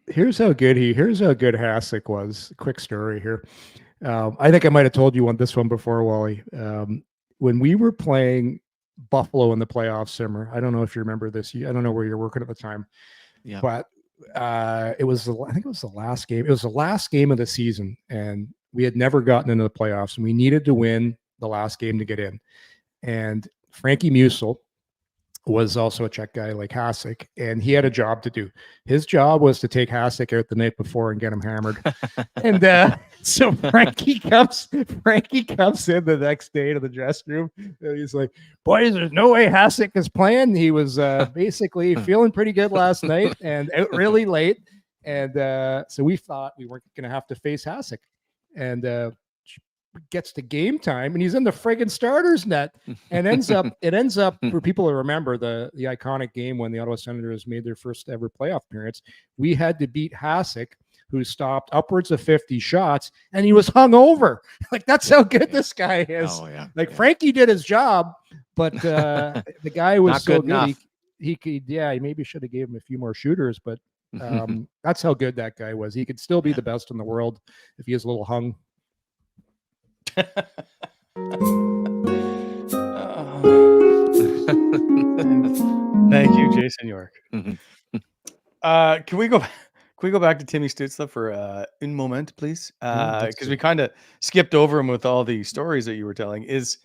Here's how good Hasek was. Quick story here. I think I might have told you this one before, Wally. When we were playing Buffalo in the playoffs, Simmer, I don't know if you remember this. I don't know where you're working at the time. Yeah. But I think it was the last game. It was the last game of the season, and we had never gotten into the playoffs, and we needed to win the last game to get in. And Frankie Musil was also a Czech guy like Hasek, and he had a job to do. His job was to take Hasek out the night before and get him hammered. And so Frankie comes in the next day to the dressing room, and he's like, boys, there's no way Hasek is playing. He was basically feeling pretty good last night and out really late. And so we thought we weren't going to have to face Hasek. And gets to game time, and he's in the friggin' starters net, and ends up for people to remember the iconic game when the Ottawa Senators made their first ever playoff appearance. We had to beat Hasek, who stopped upwards of 50 shots, and he was hung over. Like, that's how good this guy is. Frankie did his job, but the guy was so good. He could, he maybe should have gave him a few more shooters, but that's how good that guy was. He could still be the best in the world if he is a little hung. Thank you, Jason York. Can we go back to Timmy Stützle for un moment, please? Because we kind of skipped over him with all the stories that you were telling. Does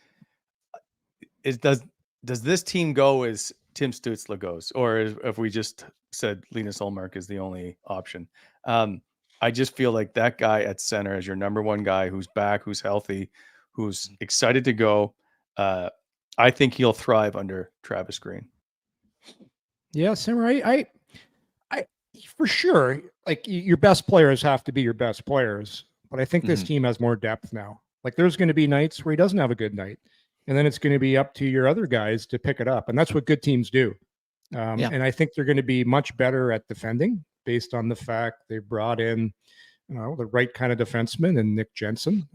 this team go as Tim Stützle goes, or if we just said Linus Ullmark is the only option? I just feel like that guy at center is your number one guy who's back, who's healthy, who's excited to go. I think he'll thrive under Travis Green. Yeah, Simmer, I for sure, like, your best players have to be your best players, but I think this team has more depth now. Like, there's going to be nights where he doesn't have a good night, and then it's going to be up to your other guys to pick it up, and that's what good teams do. And I think they're going to be much better at defending, based on the fact they brought in, the right kind of defenseman and Nick Jensen,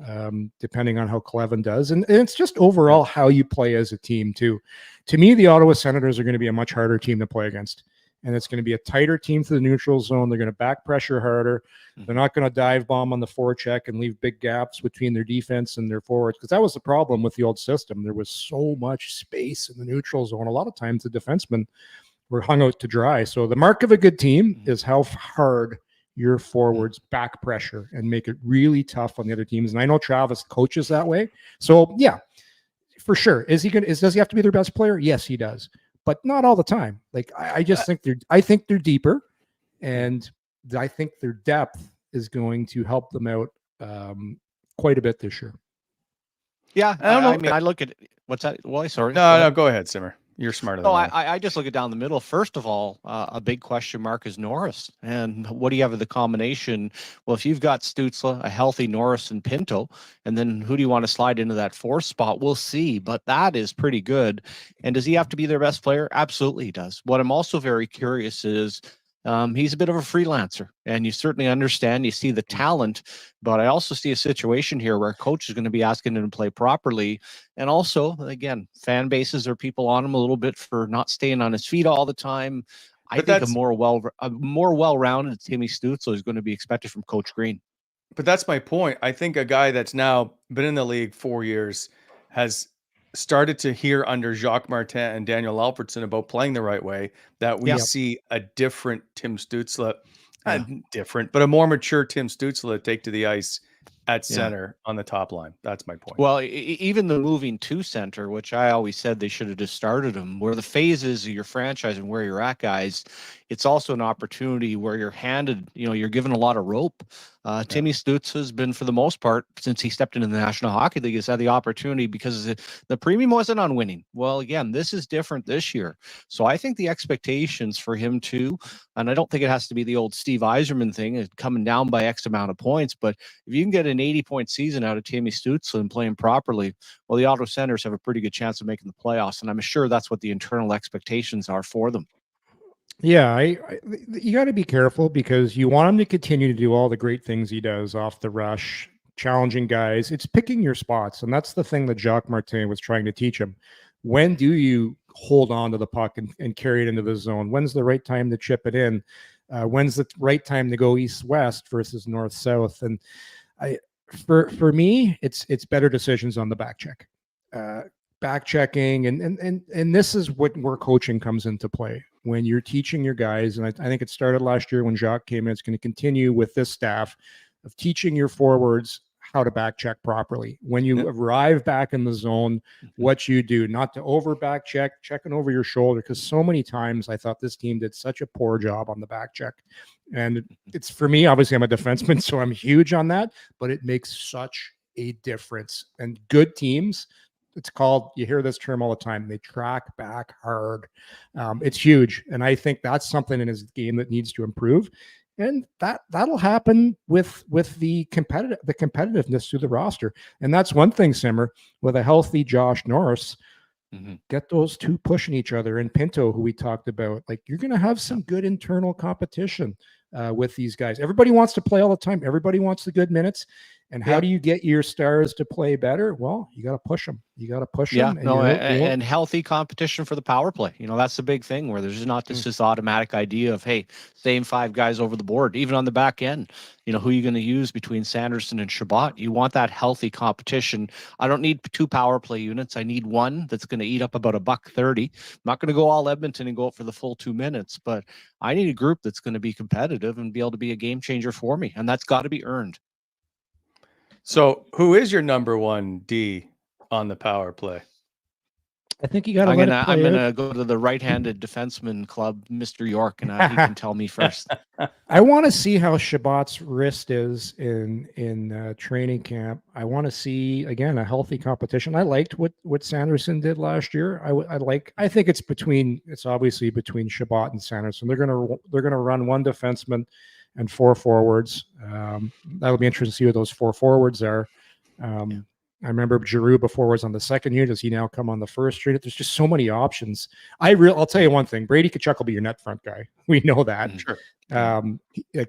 depending on how Clevin does. And it's just overall how you play as a team too. To me, the Ottawa Senators are going to be a much harder team to play against. And it's going to be a tighter team to the neutral zone. They're going to back pressure harder. They're not going to dive bomb on the forecheck and leave big gaps between their defense and their forwards, because that was the problem with the old system. There was so much space in the neutral zone. A lot of times the defensemen were hung out to dry. So the mark of a good team is how hard your forwards back pressure and make it really tough on the other teams. And I know Travis coaches that way. So yeah, for sure. Does he have to be their best player? Yes, he does, but not all the time. Like, I just think they're deeper, and I think their depth is going to help them out quite a bit this year. Yeah. I don't know. I mean, I look at what's that? Well, sorry. No, go ahead, Simmer. You're smarter than I just look at down the middle. First of all, a big question mark is Norris. And what do you have of the combination? Well, if you've got Stützle, a healthy Norris and Pinto, and then who do you want to slide into that fourth spot? We'll see. But that is pretty good. And does he have to be their best player? Absolutely he does. What I'm also very curious is, he's a bit of a freelancer, and you certainly understand, you see the talent, but I also see a situation here where coach is going to be asking him to play properly. And also, again, fan bases or people on him a little bit for not staying on his feet all the time. I think a more well-rounded Timmy Stützle is going to be expected from Coach Green. But that's my point. I think a guy that's now been in the league 4 years has started to hear under Jacques Martin and Daniel Alfredson about playing the right way, that we see a different Tim Stützle, different, but a more mature Tim Stützle take to the ice at center on the top line. That's my point. Well, even the moving to center, which I always said they should have just started them, where the phases of your franchise and where you're at, guys, it's also an opportunity where you're handed, you're given a lot of rope. Timmy Stützle has been, for the most part, since he stepped into the National Hockey League, has had the opportunity because the premium wasn't on winning. Well, again, this is different this year. So I think the expectations for him too, and I don't think it has to be the old Steve Yzerman thing, coming down by X amount of points, but if you can get an 80-point season out of Timmy Stützle and playing properly, well, the Ottawa Senators have a pretty good chance of making the playoffs, and I'm sure that's what the internal expectations are for them. Yeah, you got to be careful because you want him to continue to do all the great things he does off the rush, challenging guys. It's picking your spots, and that's the thing that Jacques Martin was trying to teach him. When do you hold on to the puck and carry it into the zone? When's the right time to chip it in? When's the right time to go east-west versus north-south? And for me, it's better decisions on the back check. Back checking, and this is where coaching comes into play. When you're teaching your guys, and I think it started last year when Jacques came in, it's going to continue with this staff of teaching your forwards how to back check properly. When you arrive back in the zone, what you do, not to over back check, checking over your shoulder, because so many times I thought this team did such a poor job on the back check. And it's, for me, obviously I'm a defenseman, so I'm huge on that, but it makes such a difference. And good teams, it's called, you hear this term all the time, they track back hard. It's huge. And I think that's something in his game that needs to improve. And that'll happen with the competitiveness through the roster. And that's one thing, Simmer, with a healthy Josh Norris, get those two pushing each other. And Pinto, who we talked about, like, you're going to have some good internal competition with these guys. Everybody wants to play all the time. Everybody wants the good minutes. And how do you get your stars to play better? Well, you got to push them. You got to push them. And healthy competition for the power play. That's the big thing, where there's not just this automatic idea of, hey, same five guys over the board, even on the back end. Who are you going to use between Sanderson and Chabot? You want that healthy competition. I don't need two power play units. I need one that's going to eat up about $1.30. I'm not going to go all Edmonton and go up for the full 2 minutes, but I need a group that's going to be competitive and be able to be a game changer for me. And that's got to be earned. So who is your number one D on the power play? I think you got to. I'm gonna go to the right-handed defenseman club, Mr. York, and he can tell me first. I want to see how Chabot's wrist is in training camp. I want to see, again, a healthy competition. I liked what Sanderson did last year. I think it's obviously between Chabot and Sanderson. They're gonna run one defenseman and four forwards. That'll be interesting to see what those four forwards are. I remember Giroux before was on the second unit. Does he now come on the first unit? There's just so many options. I'll tell you one thing. Brady Tkachuk will be your net front guy. We know that. Sure.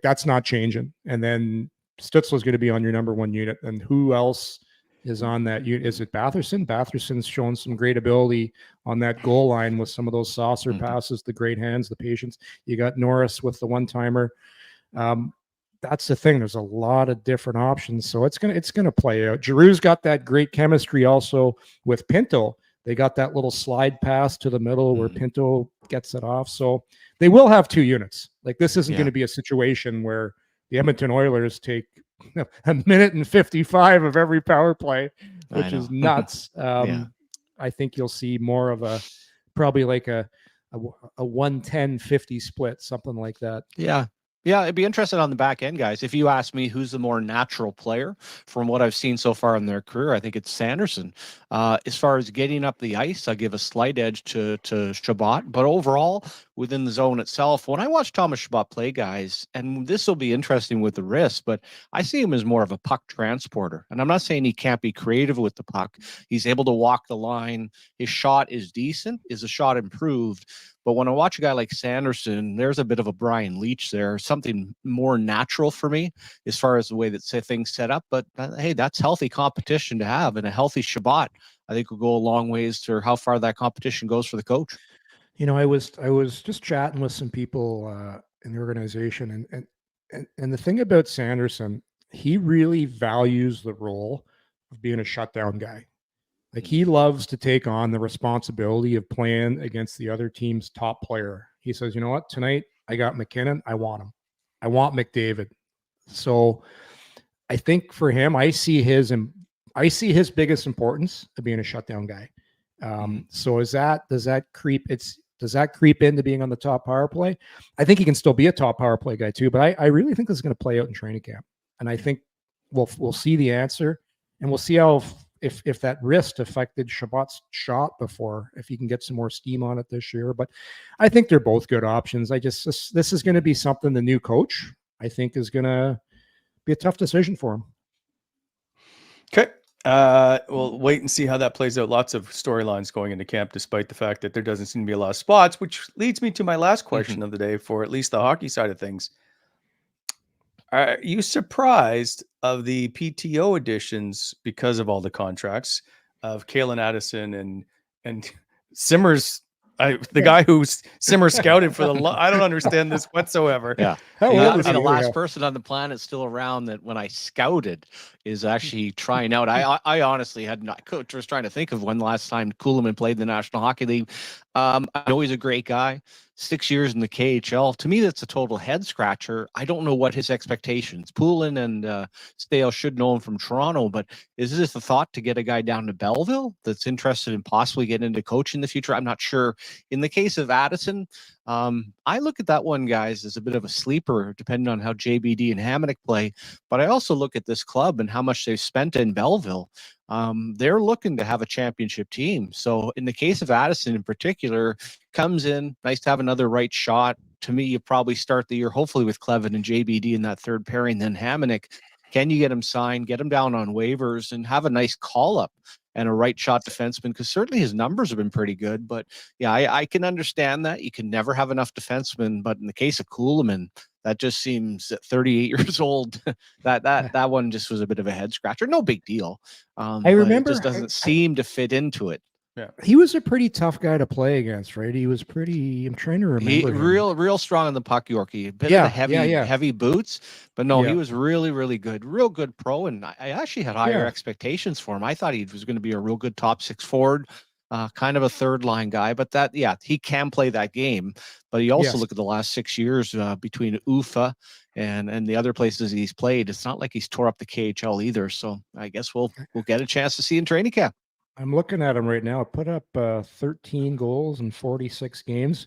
That's not changing. And then Stützle is going to be on your number one unit. And who else is on that unit? Is it Batherson? Batherson's shown some great ability on that goal line with some of those saucer passes, the great hands, the patience. You got Norris with the one-timer. That's the thing. There's a lot of different options, so it's gonna play out. Giroux's got that great chemistry also with Pinto. They got that little slide pass to the middle where Pinto gets it off. So they will have two units. Like, this isn't going to be a situation where the Edmonton Oilers take a minute and 55 of every power play, which is nuts. I think you'll see more of probably like a 110-50 split, something like that. Yeah, it'd be interesting on the back end, guys. If you ask me who's the more natural player from what I've seen so far in their career, I think it's Sanderson. As far as getting up the ice, I give a slight edge to Chabot. But overall, within the zone itself, when I watch Thomas Chabot play, guys, and this will be interesting with the wrist, but I see him as more of a puck transporter. And I'm not saying he can't be creative with the puck. He's able to walk the line. His shot is decent. Is the shot improved? But when I watch a guy like Sanderson, there's a bit of a Brian Leach there, something more natural for me as far as the way that things set up. But hey, that's healthy competition to have, and a healthy Chabot, I think, will go a long ways to how far that competition goes for the coach. I was just chatting with some people in the organization, and the thing about Sanderson, he really values the role of being a shutdown guy. Like, he loves to take on the responsibility of playing against the other team's top player. He says, you know what, tonight I got McKinnon. I want him. I want McDavid. So I think for him, I see his biggest importance of being a shutdown guy. So does that creep into being on the top power play? I think he can still be a top power play guy too, but I really think this is going to play out in training camp. And I think we'll see the answer, and we'll see how if that wrist affected Chabot's shot before, if he can get some more steam on it this year. But I think they're both good options. This is going to be something the new coach, I think, is going to be a tough decision for him. Okay. We'll wait and see how that plays out. Lots of storylines going into camp, despite the fact that there doesn't seem to be a lot of spots, which leads me to my last question of the day for at least the hockey side of things. Are you surprised of the PTO additions because of all the contracts of Kalen Addison and Simmers? The guy who's Simmer scouted for I don't understand this whatsoever. Yeah. The last person on the planet still around that when I scouted is actually trying out. I honestly was trying to think of when the last time Kuhlman played in the National Hockey League. I know he's a great guy. 6 years in the KHL. To me, that's a total head scratcher. I don't know what his expectations. Poulin and Stale should know him from Toronto, but is this the thought to get a guy down to Belleville that's interested in possibly getting into coaching in the future? I'm not sure. In the case of Addison, I look at that one, guys, as a bit of a sleeper, depending on how JBD and Hamonic play. But I also look at this club and how much they've spent in Belleville. They're looking to have a championship team. So in the case of Addison in particular, comes in, nice to have another right shot. To me, you probably start the year hopefully with Clevin and JBD in that third pairing, then Hamonic. Can you get him signed, get him down on waivers, and have a nice call-up and a right shot defenseman? Because certainly his numbers have been pretty good. But yeah, I can understand that. You can never have enough defensemen. But in the case of Kuhlman, that just seems at 38 years old. that one just was a bit of a head scratcher. No big deal. I remember it just doesn't seem to fit into it. Yeah, he was a pretty tough guy to play against, right? He was pretty. I'm trying to remember. Real strong on the puck, Yorkie. A bit of heavy boots, but no, he was really, really good. Real good pro, and I actually had higher expectations for him. I thought he was going to be a real good top six forward, kind of a third line guy. But he can play that game. But you also look at the last 6 years between UFA and the other places he's played. It's not like he's tore up the KHL either. So I guess we'll get a chance to see in training camp. I'm looking at him right now. Put up 13 goals in 46 games.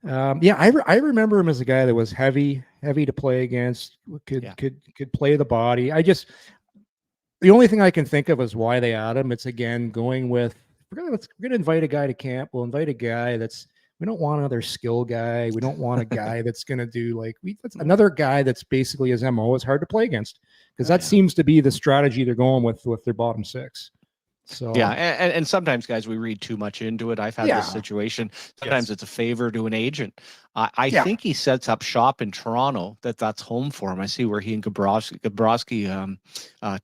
I remember him as a guy that was heavy to play against. Could play the body. The only thing I can think of is why they add him. It's again going with we're gonna invite a guy to camp. We'll invite a guy we don't want another skill guy. We don't want a guy that's gonna do another guy that's basically his MO is hard to play against, because that seems to be the strategy they're going with their bottom six. So and sometimes, guys, we read too much into it. I've had this situation. Sometimes it's a favor to an agent. I think he sets up shop in Toronto. That's home for him. I see where he and Gabrowski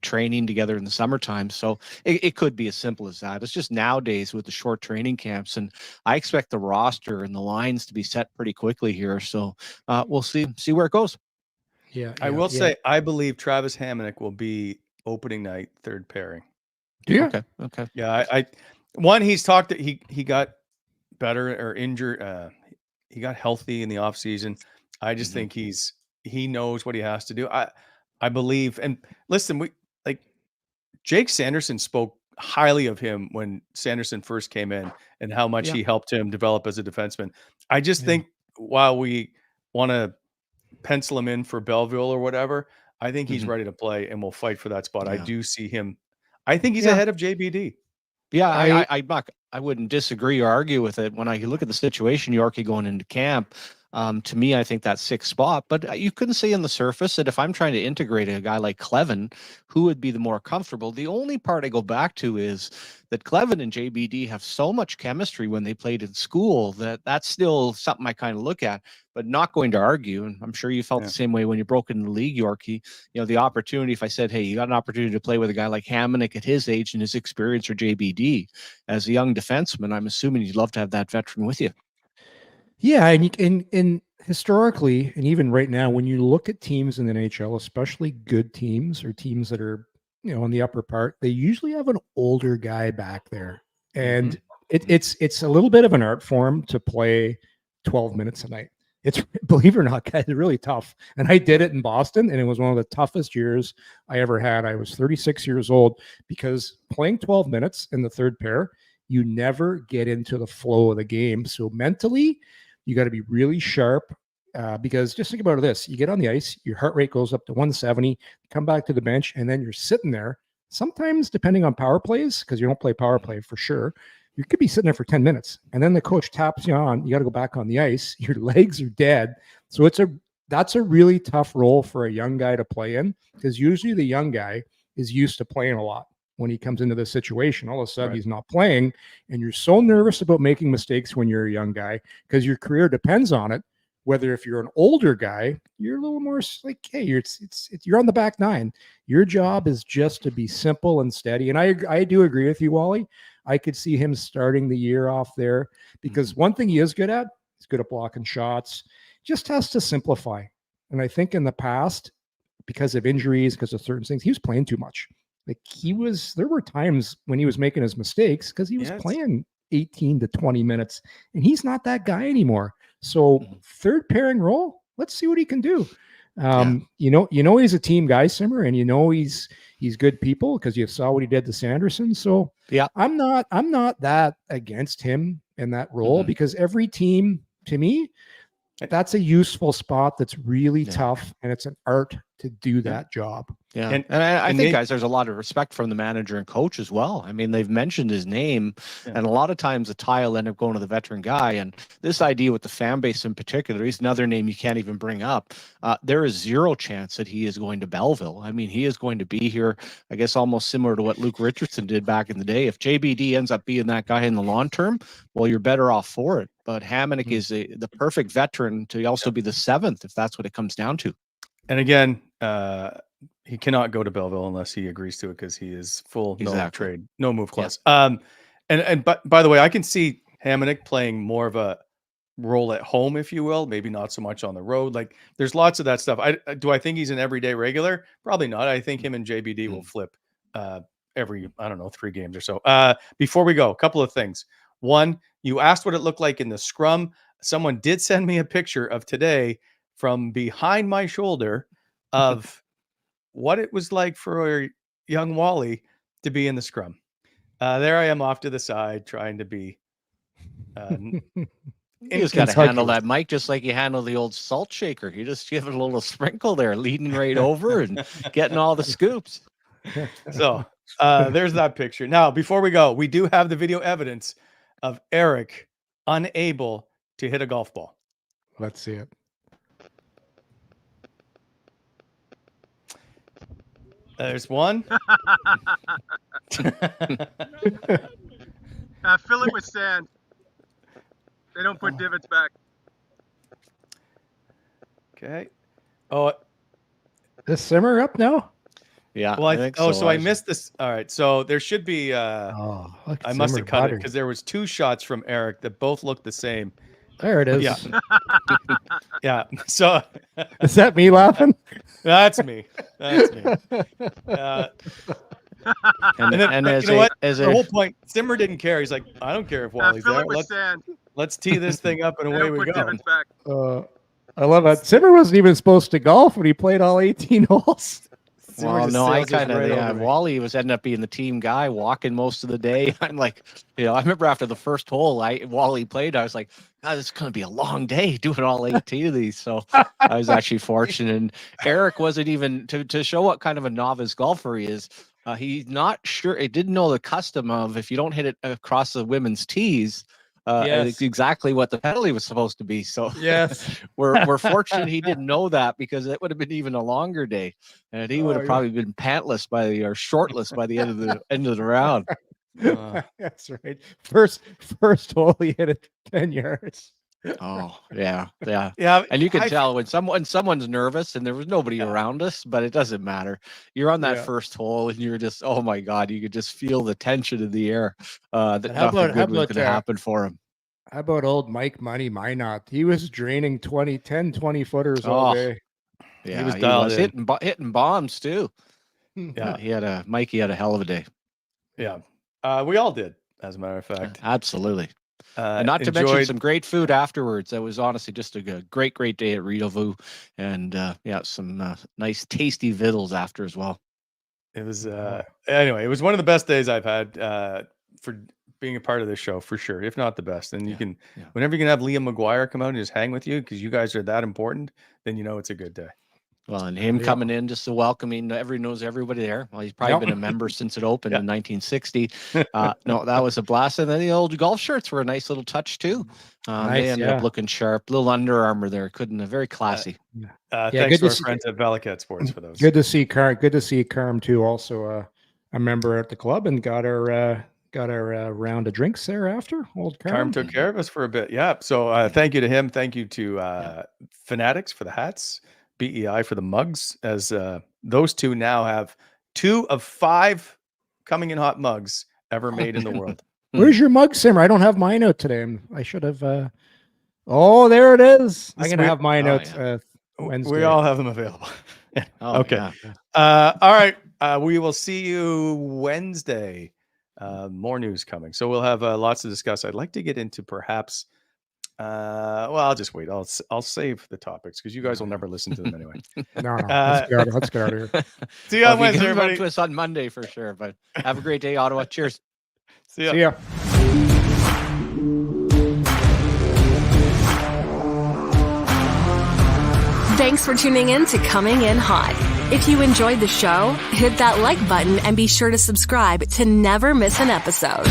training together in the summertime. So it could be as simple as that. It's just nowadays with the short training camps, and I expect the roster and the lines to be set pretty quickly here. So we'll see where it goes. I will say I believe Travis Hamonic will be opening night third pairing. Yeah. Okay. Yeah. He's talked that he got better or injured. He got healthy in the off season. I just think he knows what he has to do. I believe, and listen, Jake Sanderson spoke highly of him when Sanderson first came in and how much he helped him develop as a defenseman. I just think while we want to pencil him in for Belleville or whatever, I think he's ready to play and will fight for that spot. Yeah. I do see him. I think he's ahead of JBD. Yeah, I wouldn't disagree or argue with it. When I look at the situation, Yorkie going into camp, to me, I think that's sixth spot. But you couldn't say on the surface that if I'm trying to integrate a guy like Clevin, who would be the more comfortable? The only part I go back to is that Clevin and JBD have so much chemistry when they played in school that's still something I kind of look at, but not going to argue. And I'm sure you felt the same way when you broke into the league, Yorkie. You know, the opportunity, if I said, hey, you got an opportunity to play with a guy like Hamonic at his age and his experience, or JBD as a young defenseman, I'm assuming you'd love to have that veteran with you. Yeah, and historically, and even right now, when you look at teams in the NHL, especially good teams or teams that are, in the upper part, they usually have an older guy back there, and it's a little bit of an art form to play 12 minutes a night. It's, believe it or not, guys, it's really tough. And I did it in Boston, and it was one of the toughest years I ever had. I was 36 years old, because playing 12 minutes in the third pair, you never get into the flow of the game. So mentally, you got to be really sharp. Because just think about this: you get on the ice, your heart rate goes up to 170, come back to the bench, and then you're sitting there. Sometimes, depending on power plays, because you don't play power play for sure, you could be sitting there for 10 minutes, and then the coach taps you on. You got to go back on the ice. Your legs are dead. So that's a really tough role for a young guy to play in, because usually the young guy is used to playing a lot. When he comes into this situation, all of a sudden he's not playing, and you're so nervous about making mistakes when you're a young guy, because your career depends on it. Whether if you're an older guy, you're a little more like, hey, you're on the back nine. Your job is just to be simple and steady. And I do agree with you, Wally. I could see him starting the year off there, because one thing he is good at, he's good at blocking shots. Just has to simplify. And I think in the past, because of injuries, because of certain things, he was playing too much. Like there were times when he was making his mistakes because he was playing 18 to 20 minutes, and he's not that guy anymore. So third pairing role, let's see what he can do. You know, he's a team guy, Simmer, and he's good people, because you saw what he did to Sanderson. So yeah, I'm not that against him in that role, because every team, to me, that's a useful spot that's really tough, and it's an art to do that job. Yeah. And I think, guys, there's a lot of respect from the manager and coach as well. I mean, they've mentioned his name, and a lot of times the tie will end up going to the veteran guy. And this idea with the fan base in particular, he's another name you can't even bring up. There is zero chance that he is going to Belleville. I mean, he is going to be here, I guess, almost similar to what Luke Richardson did back in the day. If JBD ends up being that guy in the long term, well, you're better off for it. But Hamonic is the perfect veteran to also be the seventh, if that's what it comes down to. And again, he cannot go to Belleville unless he agrees to it, because he is full no trade, no move clause. And but by the way, I can see Hamonic playing more of a role at home, if you will, maybe not so much on the road. Like, there's lots of that stuff. Do I think he's an everyday regular? Probably not. I think him and JBD will flip every, I don't know, 3 games or so. Before we go, a couple of things. One, you asked what it looked like in the scrum. Someone did send me a picture of today from behind my shoulder of what it was like for young Wally to be in the scrum. There I am off to the side trying to be. You just got to handle that mic just like you handle the old salt shaker. You just give it a little sprinkle there, leading right over and getting all the scoops. So there's that picture. Now, before we go, we do have the video evidence of Eric unable to hit a golf ball. Let's see it. There's one. Fill it with sand. They don't put divots back. Okay. Oh, is Simmer up now? Yeah. Well, I think so. I missed this. All right. So there should be. I must have cut it, because there was 2 shots from Eric that both looked the same. There it is. Yeah. Yeah. So is that me laughing? That's me. That's me. And you know what? The whole point, Simmer didn't care. He's like, I don't care if Wally's there. Let's tee this thing up and away we go. I love that. Simmer wasn't even supposed to golf when he played all 18 holes. Well, no, I kind of, Wally was ended up being the team guy, walking most of the day. I'm like, I remember after the first hole, Wally played, I was like, God, this is going to be a long day doing all 18 of these. So I was actually fortunate. And Eric wasn't even, to show what kind of a novice golfer he is, he's not sure, he didn't know the custom of, if you don't hit it across the women's tees, it's exactly what the penalty was supposed to be. So yes, we're fortunate he didn't know that, because it would have been even a longer day, and he would have probably been pantless or shortless by the end of the round. That's right. First hole he hit it 10 yards. Oh yeah. And you can tell when someone's nervous, and there was nobody around us, but it doesn't matter. You're on that first hole, and you're just, oh my God, you could just feel the tension in the air. That nothing good was going to happen for him. How about old Mike Money Minot? He was draining 20 footers all day. Yeah, he was hitting bombs too. Yeah, Mikey had a hell of a day. Yeah, we all did, as a matter of fact. Absolutely. And not to mention some great food afterwards. That was honestly just a great day at Rideau, and some nice tasty vittles after as well. It was anyway. It was one of the best days I've had for being a part of this show, for sure, if not the best. And you can, whenever you can have Liam McGuire come out and just hang with you because you guys are that important, then you know it's a good day. Well, and him coming in just to welcoming, everybody knows everybody there. Well, he's probably been a member since it opened in 1960. No, that was a blast. And then the old golf shirts were a nice little touch too. They ended up looking sharp. Little Under Armour there, very classy. Thanks to our friends at Valicat Sports for those. Good to see Carm too. Also a member at the club, and got our round of drinks there after. Old Carm took care of us for a bit. Yeah. So thank you to him. Thank you to Fanatics for the hats. BEI for the mugs, as those two now have 2 of 5 coming in hot mugs ever made in the world. Where's your mug, Simmer? I don't have mine out today. I should have. Oh, there it is. I'm gonna have mine out Wednesday. We all have them available. Okay. All right. We will see you Wednesday. More news coming, so we'll have lots to discuss. I'd like to get into perhaps. I'll just wait. I'll save the topics because you guys will never listen to them anyway. No. Let's get out of here. See you on Wednesday, everybody. To us on Monday for sure. But have a great day, Ottawa. Cheers. See ya. See ya. Thanks for tuning in to Coming In Hot. If you enjoyed the show, hit that like button and be sure to subscribe to never miss an episode.